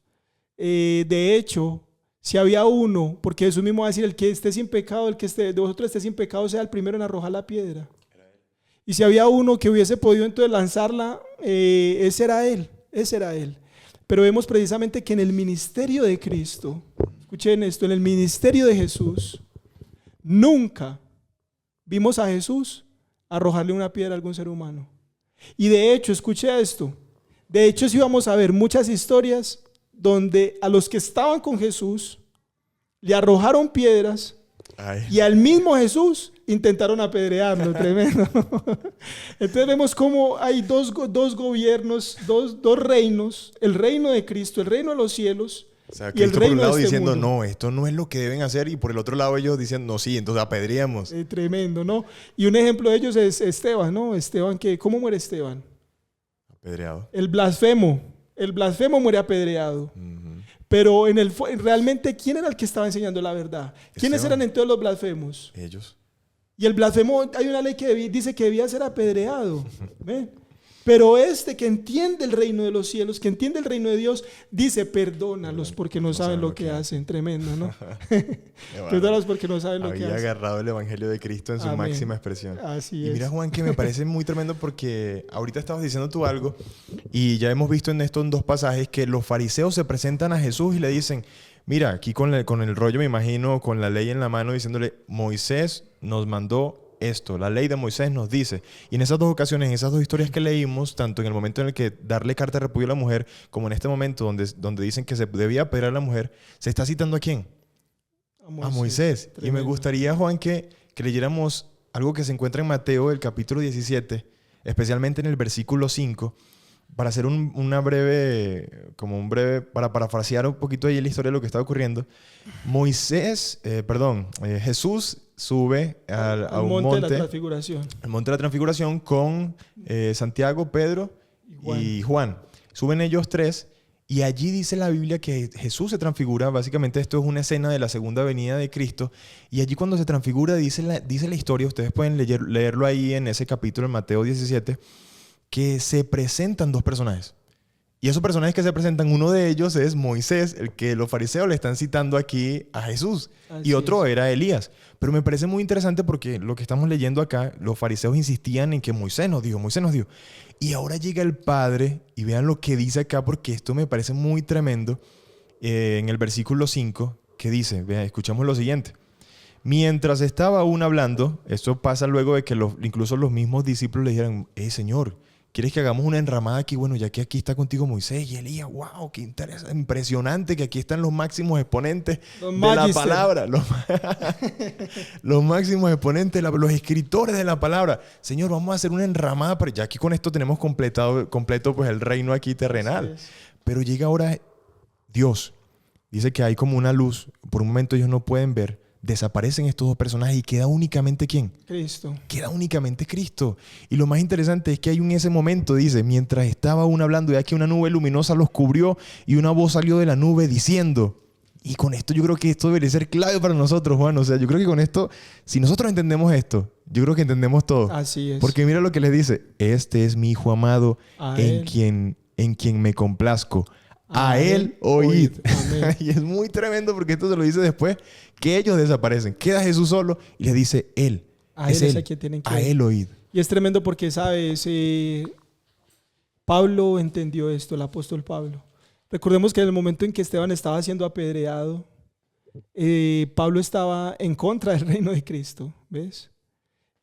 De hecho, si había uno, porque Jesús mismo va a decir, el que esté sin pecado, el que de vosotros esté sin pecado, sea el primero en arrojar la piedra. Y si había uno que hubiese podido entonces lanzarla, ese era él. Pero vemos precisamente que en el ministerio de Cristo, escuchen esto, en el ministerio de Jesús, nunca vimos a Jesús arrojarle una piedra a algún ser humano. Y de hecho, escuche esto, de hecho sí vamos a ver muchas historias donde a los que estaban con Jesús le arrojaron piedras y al mismo Jesús intentaron apedrearlo, tremendo. Entonces vemos cómo hay dos gobiernos, dos reinos, el reino de Cristo, el reino de los cielos, O sea, y el Cristo por un reino lado de este diciendo, mundo. no, esto no es lo que deben hacer, y por el otro lado ellos diciendo, no, sí, entonces apedreamos. Tremendo, ¿no? Y un ejemplo de ellos es Esteban, ¿no? Esteban, ¿cómo muere Esteban? Apedreado. El blasfemo muere apedreado. Pero realmente, ¿quién era el que estaba enseñando la verdad? ¿Quiénes Esteban. eran entonces los blasfemos? Ellos. Y el blasfemo, hay una ley que dice que debía ser apedreado. ¿Ve? Pero que entiende el reino de los cielos, que entiende el reino de Dios, dice, perdónalos porque no saben lo que hacen. Tremendo, ¿no? Perdónalos porque no saben lo que Había hacen. agarrado el evangelio de Cristo en su Amén. máxima expresión. Así Y es. mira, Juan, que me parece muy tremendo porque ahorita estabas diciendo tú algo y ya hemos visto en estos dos pasajes que los fariseos se presentan a Jesús y le dicen, mira, aquí con el rollo, me imagino, con la ley en la mano, diciéndole, Moisés nos mandó esto, la ley de Moisés nos dice. Y en esas dos ocasiones, en esas dos historias que leímos, tanto en el momento en el que darle carta de repudio a la mujer, como en este momento donde dicen que se debía apedrear a la mujer, se está citando ¿a quién? A Moisés. Y me gustaría, Juan, que leyéramos algo que se encuentra en Mateo, el capítulo 17, especialmente en el versículo 5, para hacer para parafrasear un poquito ahí la historia de lo que está ocurriendo. Jesús sube a un monte de la transfiguración. el monte de la transfiguración con Santiago, Pedro y Juan. Suben ellos tres y allí dice la Biblia que Jesús se transfigura. Básicamente esto es una escena de la segunda venida de Cristo. Y allí cuando se transfigura dice la historia, ustedes pueden leerlo ahí en ese capítulo, en Mateo 17, que se presentan dos personajes. Y esos personajes que se presentan, uno de ellos es Moisés, el que los fariseos le están citando aquí a Jesús. Y otro era Elías. Pero me parece muy interesante porque lo que estamos leyendo acá, los fariseos insistían en que Moisés nos dijo. Y ahora llega el Padre, y vean lo que dice acá, porque esto me parece muy tremendo, en el versículo 5, que dice, vean, escuchamos lo siguiente. Mientras estaba aún hablando, esto pasa luego de que incluso los mismos discípulos le dijeran, Señor, ¿quieres que hagamos una enramada aquí? Bueno, ya que aquí está contigo Moisés y Elías, wow, qué interesante, impresionante que aquí están los máximos exponentes de la palabra. Los máximos exponentes, los escritores de la palabra. Señor, vamos a hacer una enramada, pero ya aquí con esto tenemos completo pues el reino aquí terrenal. Pero llega ahora Dios, dice que hay como una luz, por un momento ellos no pueden ver. Desaparecen estos dos personajes y queda únicamente ¿quién? Cristo. Queda únicamente Cristo. Y lo más interesante es que hay en ese momento, dice, mientras estaba aún hablando, ya que una nube luminosa los cubrió y una voz salió de la nube diciendo, y con esto yo creo que esto debería ser clave para nosotros, Juan. O sea, yo creo que con esto, si nosotros entendemos esto, yo creo que entendemos todo. Así es. Porque mira lo que les dice, este es mi Hijo amado en quien me complazco. A él oíd. Y es muy tremendo porque esto se lo dice después que ellos desaparecen. Queda Jesús solo y les dice él. A él es a quien tienen que a él oíd. Y es tremendo porque, ¿sabes? Pablo entendió esto, el apóstol Pablo. Recordemos que en el momento en que Esteban estaba siendo apedreado, Pablo estaba en contra del reino de Cristo, ¿ves?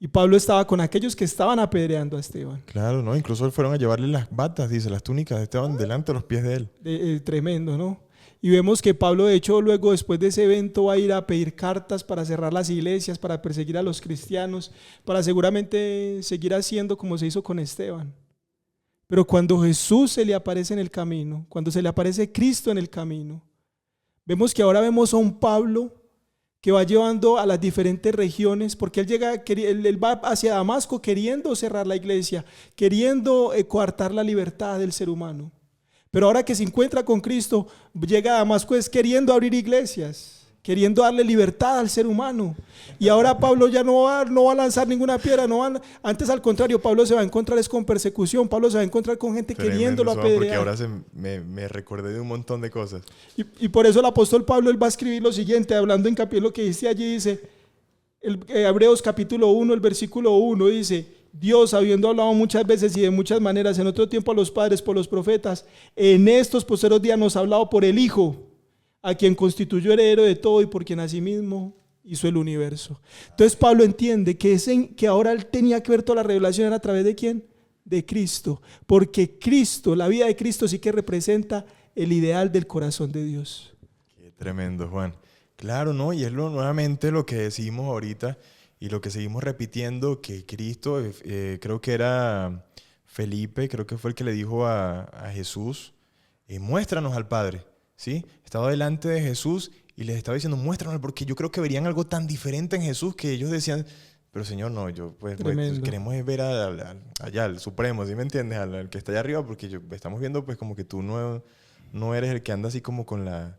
Y Pablo estaba con aquellos que estaban apedreando a Esteban. Claro, ¿no? Incluso fueron a llevarle las batas, dice, las túnicas de Esteban delante de los pies de él. Tremendo, ¿no? Y vemos que Pablo, de hecho, luego, después de ese evento, va a ir a pedir cartas para cerrar las iglesias, para perseguir a los cristianos, para seguramente seguir haciendo como se hizo con Esteban. Pero cuando Jesús se le aparece en el camino, cuando se le aparece Cristo en el camino, vemos que ahora vemos a un Pablo que va llevando a las diferentes regiones, porque él va hacia Damasco queriendo cerrar la iglesia, queriendo coartar la libertad del ser humano. Pero ahora que se encuentra con Cristo, llega a Damasco queriendo abrir iglesias, queriendo darle libertad al ser humano. Y ahora Pablo ya no va a lanzar ninguna piedra. Antes, al contrario, Pablo se va a encontrar con persecución. Pablo se va a encontrar con gente queriéndolo apedrear. Porque ahora me recordé de un montón de cosas. Y por eso el apóstol Pablo él va a escribir lo siguiente, hablando hincapié en lo que dice allí, dice, Hebreos capítulo 1, el versículo 1, dice, Dios, habiendo hablado muchas veces y de muchas maneras en otro tiempo a los padres por los profetas, en estos postreros días nos ha hablado por el Hijo, a quien constituyó heredero de todo y por quien asimismo hizo el universo. Entonces Pablo entiende que ahora él tenía que ver toda la revelación era a través de ¿quién? De Cristo, porque Cristo, la vida de Cristo sí que representa el ideal del corazón de Dios. Qué tremendo, Juan. Claro, ¿no? Y es nuevamente lo que decimos ahorita, Y lo que seguimos repitiendo, que Cristo, creo que era Felipe, creo que fue el que le dijo a Jesús, muéstranos al Padre, ¿sí? Estaba delante de Jesús y les estaba diciendo, muéstranos, porque yo creo que verían algo tan diferente en Jesús que ellos decían, pero Señor, no, pues queremos ver allá, al Supremo, ¿sí me entiendes? Al que está allá arriba, porque estamos viendo pues como que tú no eres el que anda así como con la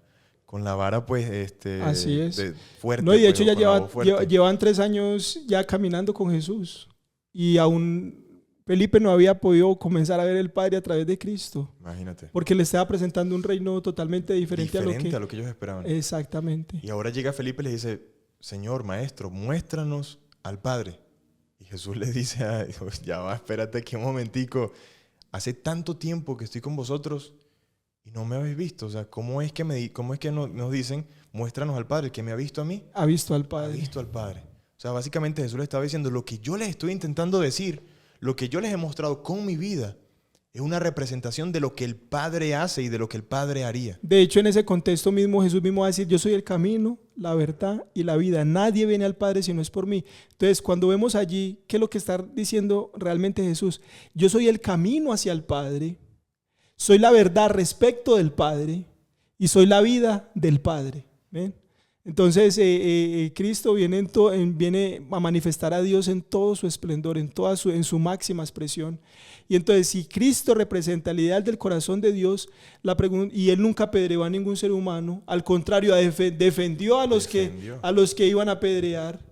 vara, pues, así es. fuerte. No, y de hecho pues, ya llevan 3 años ya caminando con Jesús. Y aún Felipe no había podido comenzar a ver el Padre a través de Cristo. Imagínate. Porque le estaba presentando un reino totalmente diferente a lo que ellos esperaban. Exactamente. Y ahora llega Felipe y le dice, Señor, Maestro, muéstranos al Padre. Y Jesús le dice, ya va, espérate aquí un momentico. Hace tanto tiempo que estoy con vosotros y no me habéis visto. O sea, ¿cómo es que nos dicen, muéstranos al Padre? ¿El que me ha visto a mí? Ha visto al Padre. Ha visto al Padre. O sea, básicamente Jesús le estaba diciendo, lo que yo les estoy intentando decir, lo que yo les he mostrado con mi vida, es una representación de lo que el Padre hace y de lo que el Padre haría. De hecho, en ese contexto mismo, Jesús mismo va a decir, yo soy el camino, la verdad y la vida. Nadie viene al Padre si no es por mí. Entonces, cuando vemos allí, ¿qué es lo que está diciendo realmente Jesús? Yo soy el camino hacia el Padre, soy la verdad respecto del Padre y soy la vida del Padre. ¿Ven? Entonces, Cristo viene a manifestar a Dios en todo su esplendor, en su máxima expresión. Y entonces, si Cristo representa el ideal del corazón de Dios, y Él nunca apedreó a ningún ser humano, al contrario, defendió a los que iban a apedrear.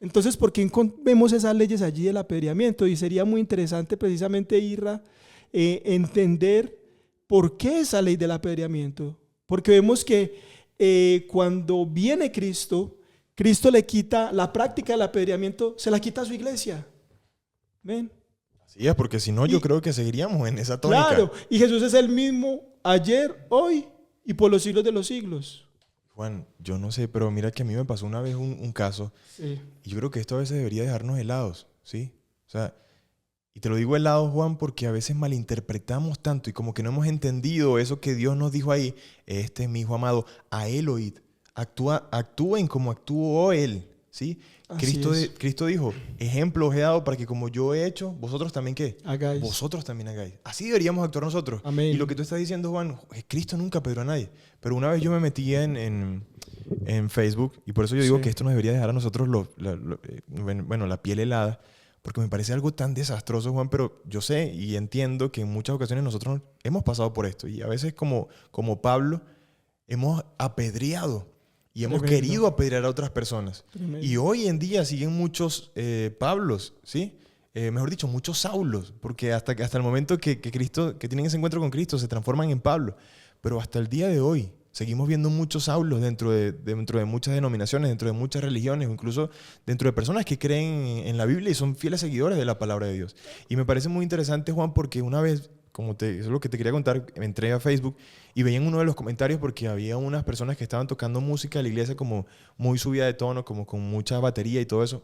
Entonces, ¿por qué vemos esas leyes allí del apedreamiento? Y sería muy interesante precisamente, Irra, entender por qué esa ley del apedreamiento. Porque vemos que cuando viene Cristo le quita la práctica del apedreamiento, se la quita a su iglesia. ¿Ven? Así es, porque si no, yo creo que seguiríamos en esa tónica. Claro, y Jesús es el mismo ayer, hoy y por los siglos de los siglos. Juan, yo no sé, pero mira que a mí me pasó una vez un caso, sí. Y yo creo que esto a veces debería dejarnos helados, ¿sí? O sea, y te lo digo helado, Juan, porque a veces malinterpretamos tanto y como que no hemos entendido eso que Dios nos dijo ahí. Este es mi hijo amado, a él oíd. Actúen como actuó él, ¿sí? Cristo dijo, ejemplo os he dado para que como yo he hecho, vosotros también ¿qué? Hagáis. Vosotros también hagáis. Así deberíamos actuar nosotros. Amén. Y lo que tú estás diciendo, Juan, Cristo nunca apedreó a nadie. Pero una vez yo me metí en Facebook y por eso yo digo que esto nos debería dejar a nosotros la piel helada. Porque me parece algo tan desastroso, Juan, pero yo sé y entiendo que en muchas ocasiones nosotros hemos pasado por esto. Y a veces como Pablo hemos apedreado y hemos querido apedrear a otras personas. Tremendo. Y hoy en día siguen muchos Pablos, ¿sí? Mejor dicho, muchos Saulos. Porque hasta el momento que tienen ese encuentro con Cristo se transforman en Pablo. Pero hasta el día de hoy seguimos viendo muchos Saulos dentro de muchas denominaciones, dentro de muchas religiones, o incluso dentro de personas que creen en la Biblia y son fieles seguidores de la palabra de Dios. Y me parece muy interesante, Juan, porque una vez, eso es lo que te quería contar, entré a Facebook y veía en uno de los comentarios porque había unas personas que estaban tocando música de la iglesia como muy subida de tono, como con mucha batería y todo eso.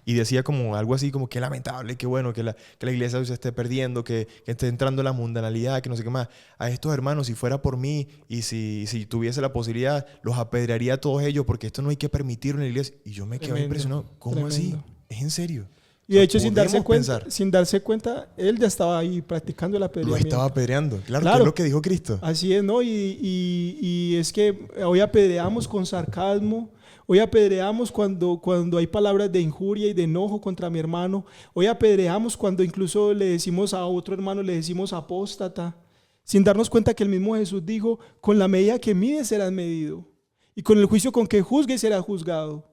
Y decía como algo así como que lamentable, que bueno, que la iglesia se esté perdiendo, que esté entrando la mundanalidad, que no sé qué más. A estos hermanos, si fuera por mí y si tuviese la posibilidad, los apedrearía a todos ellos porque esto no hay que permitirlo en la iglesia. Y yo me quedé impresionado. ¿Cómo así? ¿Es en serio? Y de hecho, sin darse cuenta, él ya estaba ahí practicando el apedreamiento. Lo estaba apedreando, claro, que es lo que dijo Cristo. Así es, ¿no? Y es que hoy apedreamos con sarcasmo. Hoy apedreamos cuando hay palabras de injuria y de enojo contra mi hermano. Hoy apedreamos cuando incluso le decimos a otro hermano, le decimos apóstata, sin darnos cuenta que el mismo Jesús dijo, con la medida que mides serás medido, y con el juicio con que juzgues serás juzgado.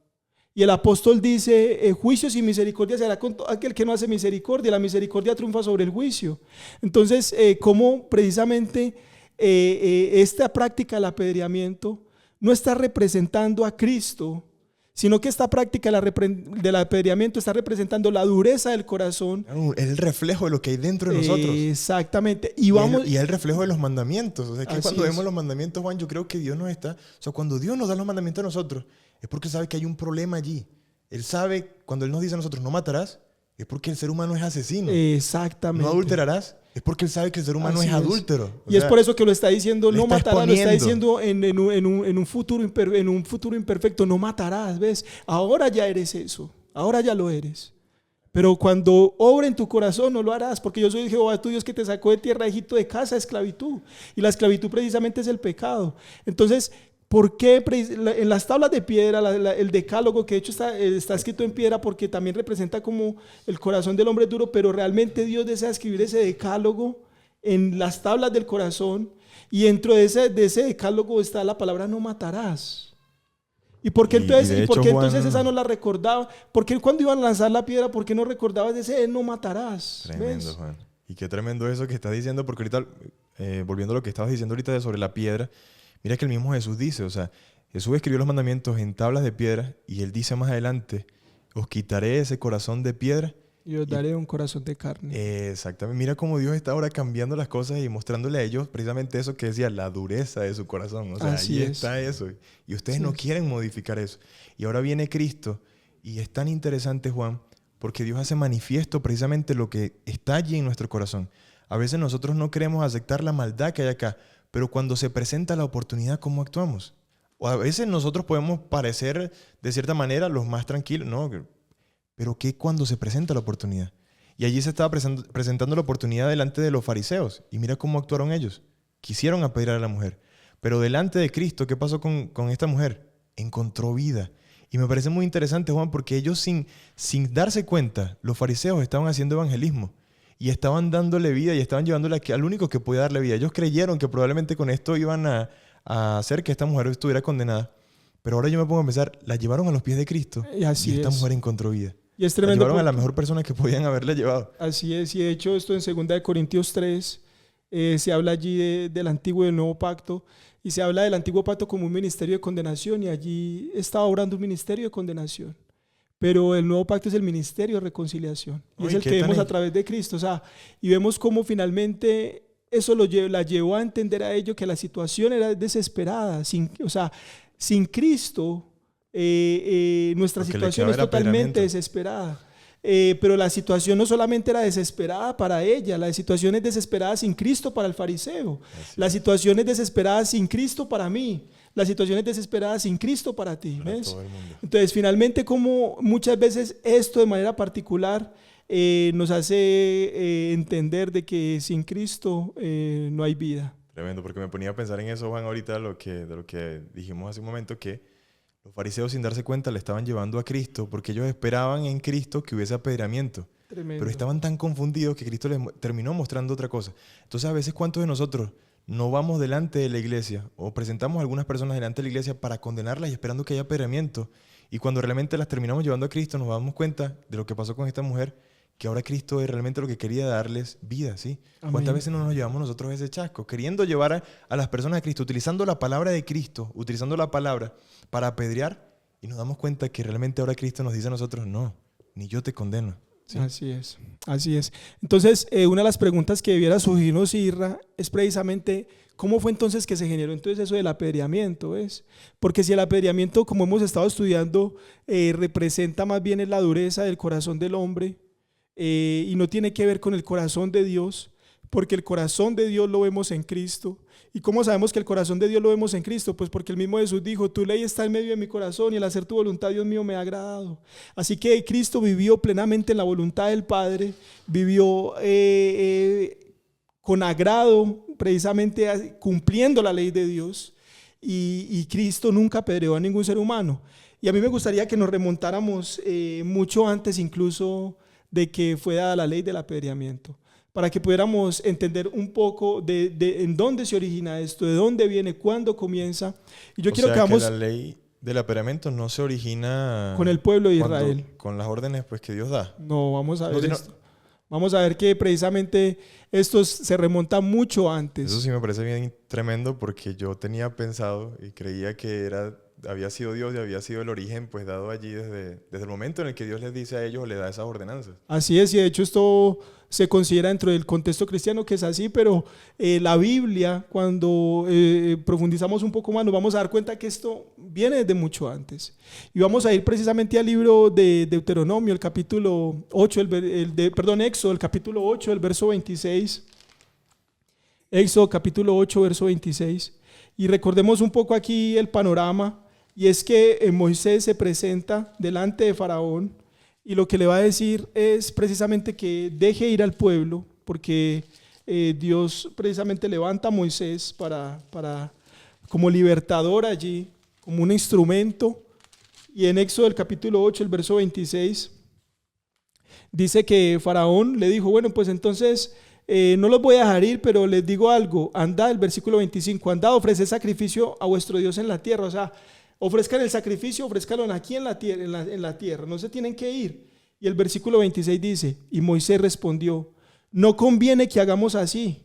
Y el apóstol dice, juicios y misericordia será con aquel que no hace misericordia. La misericordia triunfa sobre el juicio. Entonces, cómo precisamente esta práctica del apedreamiento no está representando a Cristo, sino que esta práctica del apedreamiento está representando la dureza del corazón. Es el reflejo de lo que hay dentro de nosotros. Exactamente. Y es el reflejo de los mandamientos. O sea, que cuando vemos los mandamientos, Juan, yo creo que Dios nos está... O sea, cuando Dios nos da los mandamientos a nosotros, es porque sabe que hay un problema allí. Él sabe, cuando Él nos dice a nosotros, no matarás, es porque el ser humano es asesino. Exactamente. No adulterarás, Es porque Él sabe que el ser humano es adúltero. Y es por eso que lo está diciendo, no matarás, lo está diciendo en un futuro imperfecto, no matarás, ¿ves? Ahora ya eres eso, ahora ya lo eres. Pero cuando obra en tu corazón no lo harás, porque yo soy Jehová tu Dios que te sacó de tierra de Egipto, de casa de esclavitud. Y la esclavitud precisamente es el pecado. Entonces, ¿por qué en las tablas de piedra, el decálogo, que de hecho está escrito en piedra porque también representa como el corazón del hombre duro, pero realmente Dios desea escribir ese decálogo en las tablas del corazón, y dentro de ese decálogo está la palabra no matarás? ¿Y por qué entonces esa no la recordaba? ¿Por qué cuando iban a lanzar la piedra, por qué no recordabas de ese no matarás? Tremendo, ¿ves? Juan. Y qué tremendo eso que estás diciendo, porque ahorita, volviendo a lo que estabas diciendo ahorita sobre la piedra, mira que el mismo Jesús dice, o sea, Jesús escribió los mandamientos en tablas de piedra y Él dice más adelante, os quitaré ese corazón de piedra y os daré un corazón de carne. Exactamente. Mira cómo Dios está ahora cambiando las cosas y mostrándole a ellos precisamente eso que decía, la dureza de su corazón. O sea, ahí está eso. Y ustedes no quieren modificar eso. Y ahora viene Cristo y es tan interesante, Juan, porque Dios hace manifiesto precisamente lo que está allí en nuestro corazón. A veces nosotros no queremos aceptar la maldad que hay acá, pero cuando se presenta la oportunidad, ¿cómo actuamos? O a veces nosotros podemos parecer de cierta manera los más tranquilos, ¿no? Pero ¿qué cuando se presenta la oportunidad? Y allí se estaba presentando la oportunidad delante de los fariseos. Y mira cómo actuaron ellos. Quisieron apedrear a la mujer. Pero delante de Cristo, ¿qué pasó con esta mujer? Encontró vida. Y me parece muy interesante, Juan, porque ellos sin darse cuenta, los fariseos estaban haciendo evangelismo. Y estaban dándole vida y estaban llevándole al único que podía darle vida. Ellos creyeron que probablemente con esto iban a hacer que esta mujer estuviera condenada. Pero ahora yo me pongo a pensar, la llevaron a los pies de Cristo y esta mujer encontró vida. Y es tremendo. La llevaron a la mejor persona que podían haberle llevado. Así es, y de hecho esto en 2 Corintios 3 se habla allí del antiguo y del nuevo pacto, y se habla del antiguo pacto como un ministerio de condenación, y allí está obrando un ministerio de condenación. Pero el nuevo pacto es el ministerio de reconciliación, y es el que vemos a través de Cristo. O sea, y vemos cómo finalmente eso la llevó a entender a ellos que la situación era desesperada. Sin Cristo, nuestra situación es totalmente desesperada. Pero la situación no solamente era desesperada para ella, la situación es desesperada sin Cristo para el fariseo. La situación es desesperada sin Cristo para mí. La situación es desesperada sin Cristo para ti. Para ¿ves? todo el mundo. Entonces, finalmente, como muchas veces esto de manera particular nos hace entender de que sin Cristo no hay vida. Tremendo, porque me ponía a pensar en eso, Juan, ahorita de lo que dijimos hace un momento, que los fariseos, sin darse cuenta, le estaban llevando a Cristo porque ellos esperaban en Cristo que hubiese apedreamiento. Tremendo. Pero estaban tan confundidos que Cristo les terminó mostrando otra cosa. Entonces, a veces, ¿cuántos de nosotros no vamos delante de la iglesia o presentamos a algunas personas delante de la iglesia para condenarlas y esperando que haya apedreamiento? Y cuando realmente las terminamos llevando a Cristo, nos damos cuenta de lo que pasó con esta mujer, que ahora Cristo es realmente lo que quería darles vida, ¿sí? Amén. ¿Cuántas veces no nos llevamos nosotros ese chasco? Queriendo llevar a las personas a Cristo, utilizando la palabra de Cristo, utilizando la palabra para apedrear, y nos damos cuenta que realmente ahora Cristo nos dice a nosotros, no, ni yo te condeno. ¿Sí? Así es, así es. Entonces, una de las preguntas que debiera surgirnos, Isra, es precisamente cómo fue entonces que se generó entonces eso del apedreamiento, ¿ves? Porque si el apedreamiento, como hemos estado estudiando, representa más bien la dureza del corazón del hombre, y no tiene que ver con el corazón de Dios, porque el corazón de Dios lo vemos en Cristo. ¿Y cómo sabemos que el corazón de Dios lo vemos en Cristo? Pues porque el mismo Jesús dijo, tu ley está en medio de mi corazón y el hacer tu voluntad, Dios mío, me ha agradado. Así que Cristo vivió plenamente en la voluntad del Padre, vivió con agrado, precisamente cumpliendo la ley de Dios, y Cristo nunca apedreó a ningún ser humano. Y a mí me gustaría que nos remontáramos mucho antes incluso de que fue dada la ley del apedreamiento, para que pudiéramos entender un poco de en dónde se origina esto, de dónde viene, cuándo comienza. Y yo quiero que vamos... la ley del apedreamiento no se origina... con el pueblo de Israel. Con las órdenes pues, que Dios da. No, vamos a ver esto. Vamos a ver que precisamente esto se remonta mucho antes. Eso sí me parece bien tremendo, porque yo tenía pensado y creía que había sido Dios y había sido el origen pues dado allí desde el momento en el que Dios les dice a ellos o les da esas ordenanzas. Así es, y de hecho esto se considera dentro del contexto cristiano que es así, pero la Biblia, cuando profundizamos un poco más, nos vamos a dar cuenta que esto viene desde mucho antes. Y vamos a ir precisamente al libro de Deuteronomio, el capítulo 8, Éxodo, el capítulo 8, el verso 26. Éxodo capítulo 8, verso 26. Y recordemos un poco aquí el panorama, y es que Moisés se presenta delante de Faraón y lo que le va a decir es precisamente que deje ir al pueblo, porque Dios precisamente levanta a Moisés como libertador allí, como un instrumento. Y en Éxodo el capítulo 8, el verso 26, dice que Faraón le dijo, bueno, pues entonces no los voy a dejar ir, pero les digo algo, andad, el versículo 25, andad, ofreced sacrificio a vuestro Dios en la tierra. O sea, ofrezcan el sacrificio, ofrezcanlo aquí en la tierra, no se tienen que ir. Y el versículo 26 dice, y Moisés respondió, no conviene que hagamos así,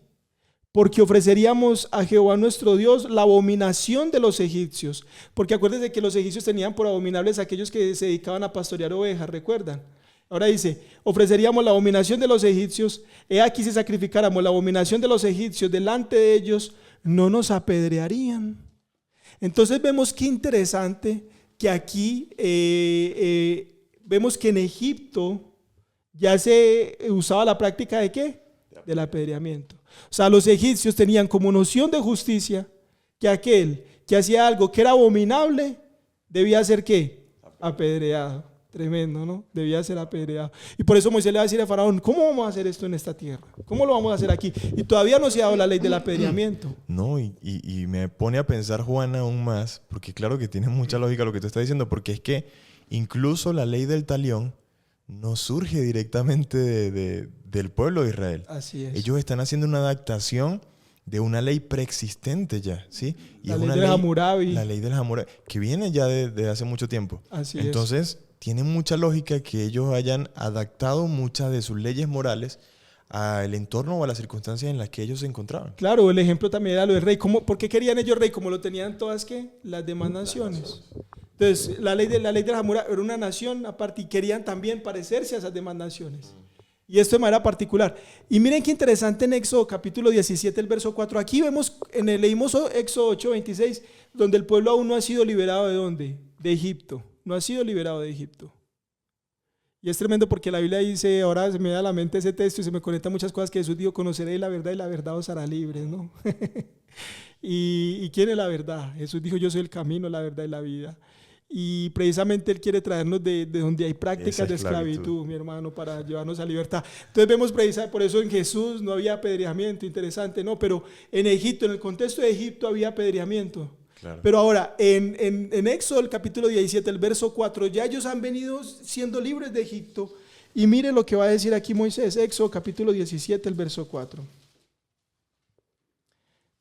porque ofreceríamos a Jehová nuestro Dios la abominación de los egipcios. Porque acuérdense que los egipcios tenían por abominables a aquellos que se dedicaban a pastorear ovejas, ¿recuerdan? Ahora dice, ofreceríamos la abominación de los egipcios, he aquí si sacrificáramos la abominación de los egipcios delante de ellos, no nos apedrearían. Entonces vemos qué interesante que aquí vemos que en Egipto ya se usaba la práctica ¿de qué? Del apedreamiento. O sea, los egipcios tenían como noción de justicia que aquel que hacía algo que era abominable debía ser ¿qué? Apedreado. Tremendo, ¿no? Debía ser apedreado. Y por eso Moisés le va a decir a Faraón, ¿cómo vamos a hacer esto en esta tierra? ¿Cómo lo vamos a hacer aquí? Y todavía no se ha dado la ley del apedreamiento. No, y me pone a pensar, Juan, aún más, porque claro que tiene mucha lógica lo que tú estás diciendo, porque es que incluso la ley del talión no surge directamente del pueblo de Israel. Así es. Ellos están haciendo una adaptación de una ley preexistente ya, ¿sí? Y la es ley una del Hammurabi. La ley del Hammurabi, que viene ya de hace mucho tiempo. Así Entonces, tiene mucha lógica que ellos hayan adaptado muchas de sus leyes morales al entorno o a las circunstancias en las que ellos se encontraban. Claro, el ejemplo también era lo del rey. ¿Por qué querían ellos rey? Como lo tenían todas, ¿qué? Las demás naciones. Entonces, la ley del Hammurabi era una nación aparte y querían también parecerse a esas demás naciones. Y esto de manera particular. Y miren qué interesante en Éxodo capítulo 17, el verso 4. Aquí vemos, leímos Éxodo 8, 26, donde el pueblo aún no ha sido liberado ¿de dónde? De Egipto. No ha sido liberado de Egipto. Y es tremendo porque la Biblia dice, ahora se me da a la mente ese texto y se me conectan muchas cosas que Jesús dijo, conoceréis la verdad y la verdad os hará libres, ¿no? ¿Y quién es la verdad? Jesús dijo, yo soy el camino, la verdad y la vida. Y precisamente Él quiere traernos de donde hay prácticas de esclavitud, mi hermano, para llevarnos a libertad. Entonces vemos precisamente por eso en Jesús no había apedreamiento, interesante, ¿no? Pero en Egipto, en el contexto de Egipto había apedreamiento. Claro. Pero ahora, en Éxodo, el capítulo 17, el verso 4, ya ellos han venido siendo libres de Egipto. Y mire lo que va a decir aquí Moisés, Éxodo capítulo 17, el verso 4.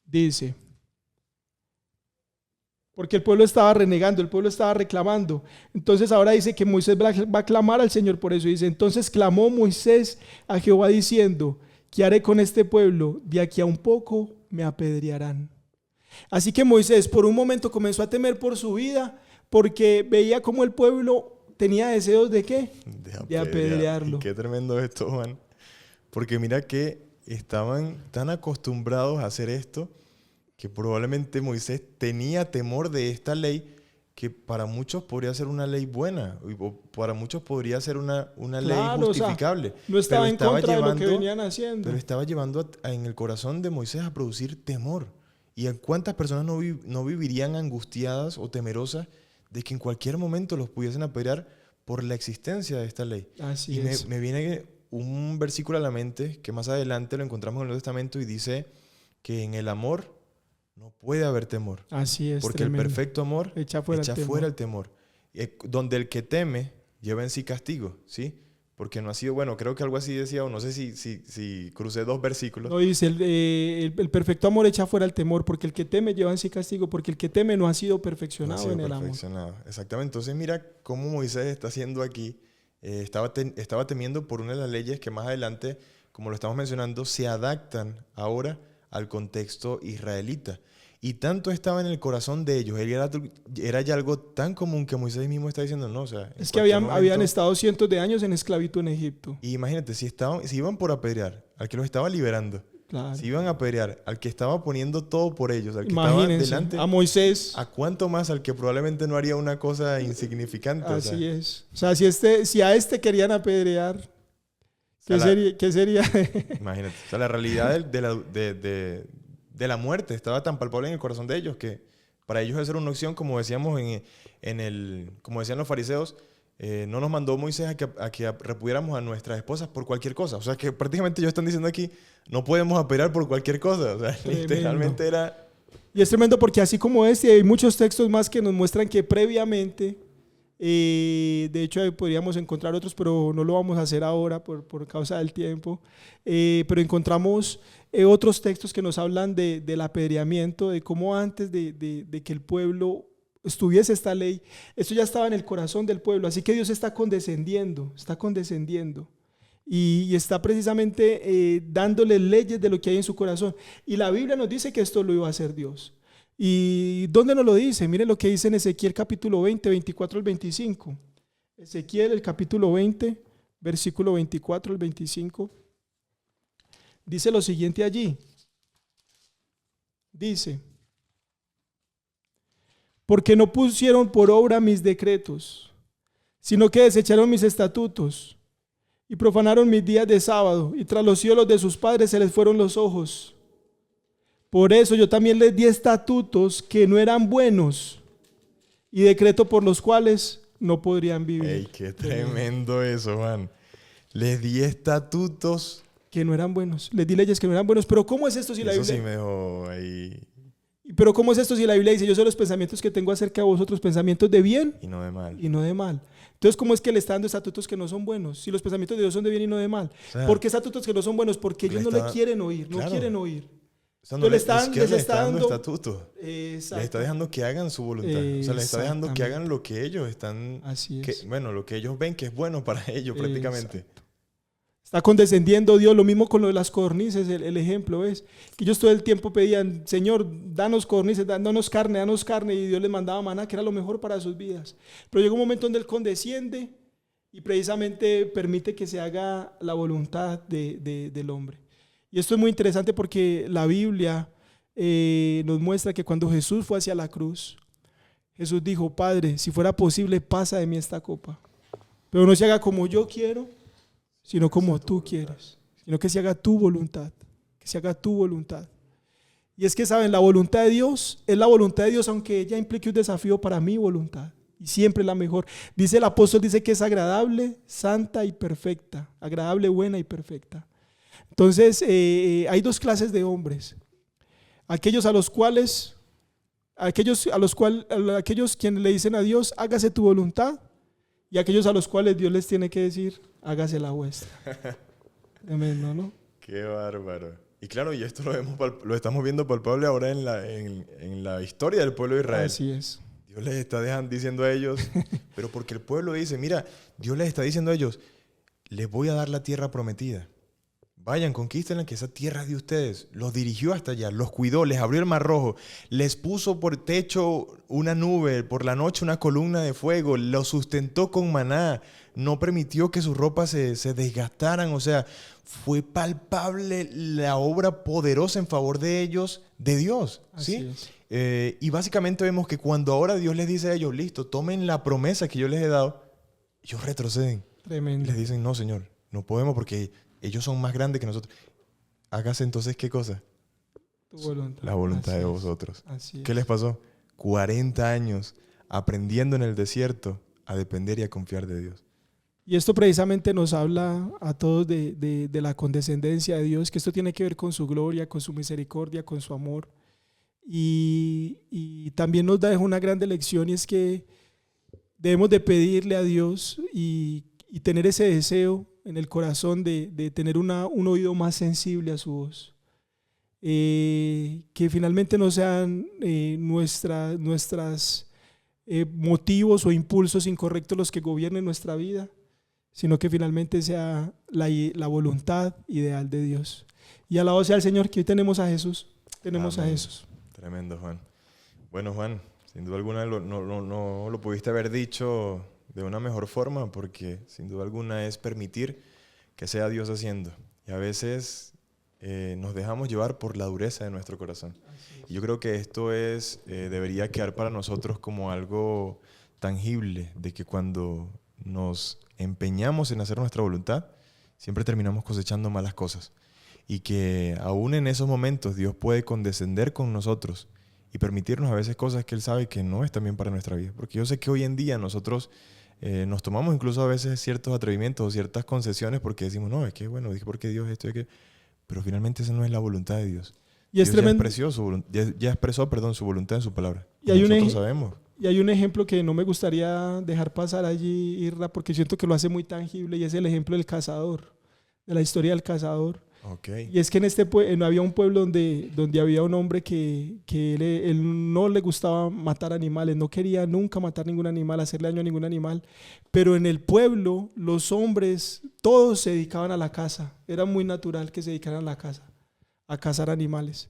Dice, porque el pueblo estaba renegando, el pueblo estaba reclamando. Entonces ahora dice que Moisés va a clamar al Señor por eso. Dice, entonces clamó Moisés a Jehová diciendo, ¿qué haré con este pueblo? De aquí a un poco me apedrearán. Así que Moisés por un momento comenzó a temer por su vida porque veía como el pueblo tenía deseos ¿de qué? De apedrearlo. Y qué tremendo esto, Juan. Porque mira que estaban tan acostumbrados a hacer esto que probablemente Moisés tenía temor de esta ley que para muchos podría ser una ley buena o para muchos podría ser una ley justificable. O sea, no estaba en contra de lo que venían haciendo. Pero estaba llevando en el corazón de Moisés a producir temor. ¿Y a cuántas personas no vivirían angustiadas o temerosas de que en cualquier momento los pudiesen apedrear por la existencia de esta ley? Así es. Me viene un versículo a la mente que más adelante lo encontramos en el Nuevo Testamento y dice que en el amor no puede haber temor. Así es. Porque tremendo. El perfecto amor echa fuera el temor. Donde el que teme lleva en sí castigo, ¿sí? Porque no ha sido, bueno, creo que algo así decía, o no sé si crucé dos versículos. No, dice, el perfecto amor echa fuera el temor, porque el que teme lleva en sí castigo, porque el que teme no ha sido perfeccionado en el amor. Exactamente. Entonces mira cómo Moisés está haciendo aquí, estaba temiendo por una de las leyes que más adelante, como lo estamos mencionando, se adaptan ahora al contexto israelita. Y tanto estaba en el corazón de ellos, era ya algo tan común que Moisés mismo está diciendo, no, o sea... Es que habían estado cientos de años en esclavitud en Egipto. Y imagínate, si iban por apedrear al que los estaba liberando, claro. Si iban a apedrear al que estaba poniendo todo por ellos, al que imagínense, estaba delante... a Moisés. ¿A cuánto más al que probablemente no haría una cosa insignificante? Así es. O sea, si a este querían apedrear, O sea, ¿Qué sería? imagínate, o sea, la realidad de la muerte estaba tan palpable en el corazón de ellos que para ellos eso era una opción, como decíamos como decían los fariseos, no nos mandó Moisés a que repudiáramos a nuestras esposas por cualquier cosa. O sea, que prácticamente ellos están diciendo aquí, no podemos apelar por cualquier cosa. O sea, literalmente era... Y es tremendo porque así como hay muchos textos más que nos muestran que previamente, de hecho podríamos encontrar otros, pero no lo vamos a hacer ahora por causa del tiempo, pero encontramos otros textos que nos hablan del apedreamiento, de cómo antes de que el pueblo estuviese esta ley, esto ya estaba en el corazón del pueblo, así que Dios está condescendiendo y está precisamente dándole leyes de lo que hay en su corazón. Y la Biblia nos dice que esto lo iba a hacer Dios. ¿Y dónde nos lo dice? Miren lo que dice en Ezequiel capítulo 20, 24 al 25. Ezequiel, el capítulo 20, versículo 24 al 25. Dice lo siguiente allí. Dice: porque no pusieron por obra mis decretos, sino que desecharon mis estatutos y profanaron mis días de sábado, y tras los ídolos de sus padres se les fueron los ojos. Por eso yo también les di estatutos que no eran buenos y decreto por los cuales no podrían vivir. ¡Ey, qué tremendo eso, Juan! Les di estatutos que no eran buenos, les di leyes que no eran buenos. Pero ¿cómo es esto si la Biblia? Eso sí me dejó ahí. Pero ¿cómo es esto si la Biblia dice: yo sé los pensamientos que tengo acerca de vosotros, pensamientos de bien y no de mal? Y no de mal. Entonces, ¿cómo es que le está dando estatutos que no son buenos? Si los pensamientos de Dios son de bien y no de mal. O sea, ¿por qué estatutos que no son buenos? Porque ellos no le quieren oír, no quieren oír. Entonces les está dando estatutos. Les está dejando que hagan su voluntad. O sea, les está dejando que hagan lo que ellos están... Así es. Bueno, lo que ellos ven que es bueno para ellos prácticamente. Exacto. Está condescendiendo Dios, lo mismo con lo de las codornices, el ejemplo es que ellos todo el tiempo pedían: Señor, danos codornices, danos carne, y Dios les mandaba maná, que era lo mejor para sus vidas. Pero llega un momento donde Él condesciende y precisamente permite que se haga la voluntad del hombre. Y esto es muy interesante porque la Biblia nos muestra que cuando Jesús fue hacia la cruz, Jesús dijo: Padre, si fuera posible, pasa de mí esta copa, pero no se haga como yo quiero, sino como tú quieres, sino que se haga tu voluntad, que se haga tu voluntad. Y es que, ¿saben? La voluntad de Dios es la voluntad de Dios, aunque ella implique un desafío para mi voluntad, y siempre la mejor. Dice el apóstol, dice que es agradable, santa y perfecta, agradable, buena y perfecta. Entonces, hay dos clases de hombres: aquellos aquellos quienes le dicen a Dios: hágase tu voluntad, y aquellos a los cuales Dios les tiene que decir: hágase la vuestra. Tremendo, ¿no? Qué bárbaro. Y claro, y esto lo estamos viendo palpable ahora en la historia del pueblo de Israel. Así es. Dios les está diciendo a ellos, pero porque el pueblo dice: mira, Dios les está diciendo a ellos: les voy a dar la tierra prometida. Vayan, conquístenla, que esa tierra es de ustedes. Los dirigió hasta allá, los cuidó, les abrió el mar rojo, les puso por techo una nube, por la noche una columna de fuego, los sustentó con maná, no permitió que sus ropas se desgastaran. O sea, fue palpable la obra poderosa en favor de ellos, de Dios. ¿Sí? Y básicamente vemos que cuando ahora Dios les dice a ellos: listo, tomen la promesa que yo les he dado, ellos retroceden. Tremendo. Les dicen: no, Señor, no podemos porque ellos son más grandes que nosotros. Hágase entonces, ¿qué cosa? Tu voluntad. La voluntad de vosotros. Así es. ¿Qué les pasó? 40 años aprendiendo en el desierto a depender y a confiar de Dios. Y esto precisamente nos habla a todos de la condescendencia de Dios, que esto tiene que ver con su gloria, con su misericordia, con su amor. Y también nos da una gran lección, y es que debemos de pedirle a Dios y tener ese deseo en el corazón de tener un oído más sensible a su voz. Que finalmente no sean nuestras motivos o impulsos incorrectos los que gobiernen nuestra vida, sino que finalmente sea la voluntad ideal de Dios. Y alabado sea el Señor, que hoy tenemos a Jesús. Tenemos Amén. a Jesús. Tremendo, Juan. Bueno, Juan, sin duda alguna no lo pudiste haber dicho de una mejor forma, porque sin duda alguna es permitir que sea Dios haciendo. Y a veces nos dejamos llevar por la dureza de nuestro corazón. Y yo creo que esto debería quedar para nosotros como algo tangible, de que cuando nos empeñamos en hacer nuestra voluntad, siempre terminamos cosechando malas cosas. Y que aún en esos momentos Dios puede condescender con nosotros y permitirnos a veces cosas que Él sabe que no están bien para nuestra vida. Porque yo sé que hoy en día nosotros nos tomamos incluso a veces ciertos atrevimientos o ciertas concesiones porque decimos, no, es que bueno, dije porque Dios esto y que... Pero finalmente esa no es la voluntad de Dios. Y es tremendo. Ya expresó su voluntad en su palabra. Y hay nosotros sabemos. Y hay un ejemplo que no me gustaría dejar pasar allí, Irra, porque siento que lo hace muy tangible, y es el ejemplo del cazador, de la historia del cazador. Okay. Y es que no había un pueblo donde había un hombre que él no le gustaba matar animales, no quería nunca matar ningún animal, hacerle daño a ningún animal, pero en el pueblo los hombres todos se dedicaban a la caza, era muy natural que se dedicaran a la caza, a cazar animales.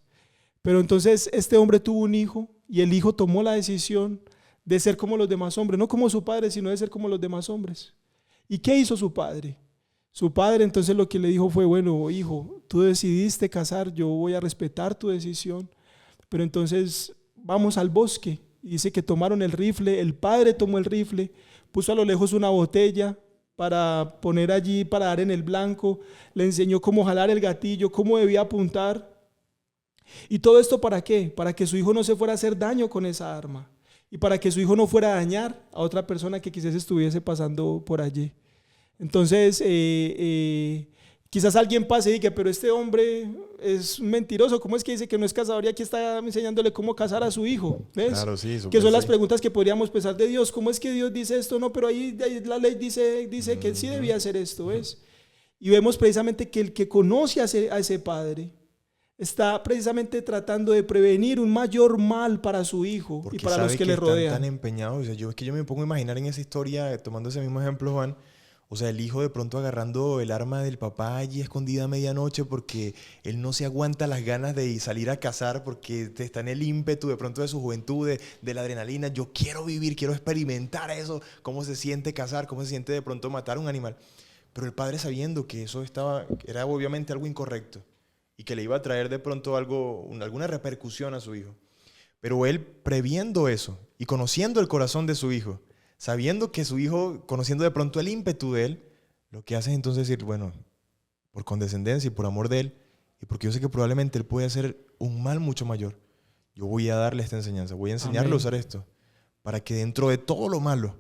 Pero entonces este hombre tuvo un hijo y el hijo tomó la decisión de ser como los demás hombres, no como su padre, sino de ser como los demás hombres. ¿Y qué hizo su padre? Su padre entonces lo que le dijo fue, bueno, hijo, tú decidiste casar, yo voy a respetar tu decisión, pero entonces vamos al bosque. Y dice que tomaron el rifle, el padre tomó el rifle, puso a lo lejos una botella para poner allí, para dar en el blanco, le enseñó cómo jalar el gatillo, cómo debía apuntar. ¿Y todo esto para qué? Para que su hijo no se fuera a hacer daño con esa arma y para que su hijo no fuera a dañar a otra persona que quizás estuviese pasando por allí. Entonces, quizás alguien pase y diga, pero este hombre es mentiroso, ¿cómo es que dice que no es cazador y aquí está enseñándole cómo cazar a su hijo? ¿Ves? Claro, sí, que son las preguntas que podríamos pensar de Dios. ¿Cómo es que Dios dice esto? No, pero ahí la ley dice que él sí debía hacer esto, ¿ves? Y vemos precisamente que el que conoce a ese padre está precisamente tratando de prevenir un mayor mal para su hijo porque y para los que le rodean. Están tan empeñados. O sea, es que yo me pongo a imaginar en esa historia, tomando ese mismo ejemplo, Juan, o sea, el hijo de pronto agarrando el arma del papá allí escondida a medianoche porque él no se aguanta las ganas de salir a cazar porque está en el ímpetu de pronto de su juventud, de la adrenalina. Yo quiero vivir, quiero experimentar eso, cómo se siente cazar, cómo se siente de pronto matar a un animal. Pero el padre sabiendo que eso era obviamente algo incorrecto y que le iba a traer de pronto alguna repercusión a su hijo. Pero él previendo eso y conociendo el corazón de su hijo, sabiendo que su hijo, conociendo de pronto el ímpetu de él, lo que hace es entonces decir, bueno, por condescendencia y por amor de él, y porque yo sé que probablemente él puede hacer un mal mucho mayor, yo voy a darle esta enseñanza, voy a enseñarle a usar esto, para que dentro de todo lo malo,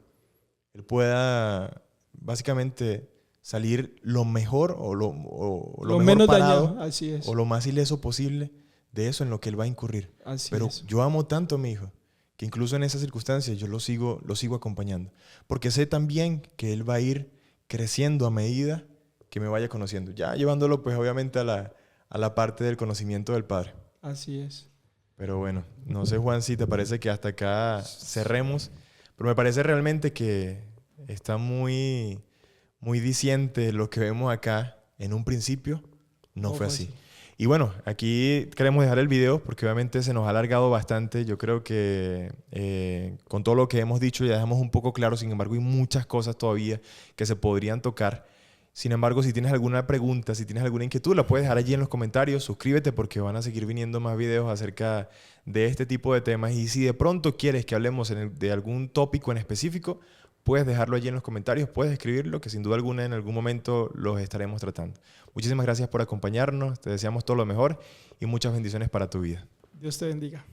él pueda básicamente salir lo mejor o lo mejor menos parado, dañado, así es. O lo más ileso posible de eso en lo que él va a incurrir. Pero yo amo tanto a mi hijo que incluso en esas circunstancias yo lo sigo acompañando. Porque sé también que él va a ir creciendo a medida que me vaya conociendo. Ya llevándolo pues obviamente a la parte del conocimiento del Padre. Así es. Pero bueno, no sé Juan si te parece que hasta acá cerremos. Pero me parece realmente que está muy, muy diciente lo que vemos acá. En un principio no fue así. Y bueno, aquí queremos dejar el video porque obviamente se nos ha alargado bastante. Yo creo que con todo lo que hemos dicho ya dejamos un poco claro. Sin embargo, hay muchas cosas todavía que se podrían tocar. Sin embargo, si tienes alguna pregunta, si tienes alguna inquietud, la puedes dejar allí en los comentarios. Suscríbete porque van a seguir viniendo más videos acerca de este tipo de temas. Y si de pronto quieres que hablemos de algún tópico en específico, puedes dejarlo allí en los comentarios, puedes escribirlo, que sin duda alguna en algún momento los estaremos tratando. Muchísimas gracias por acompañarnos, te deseamos todo lo mejor y muchas bendiciones para tu vida. Dios te bendiga.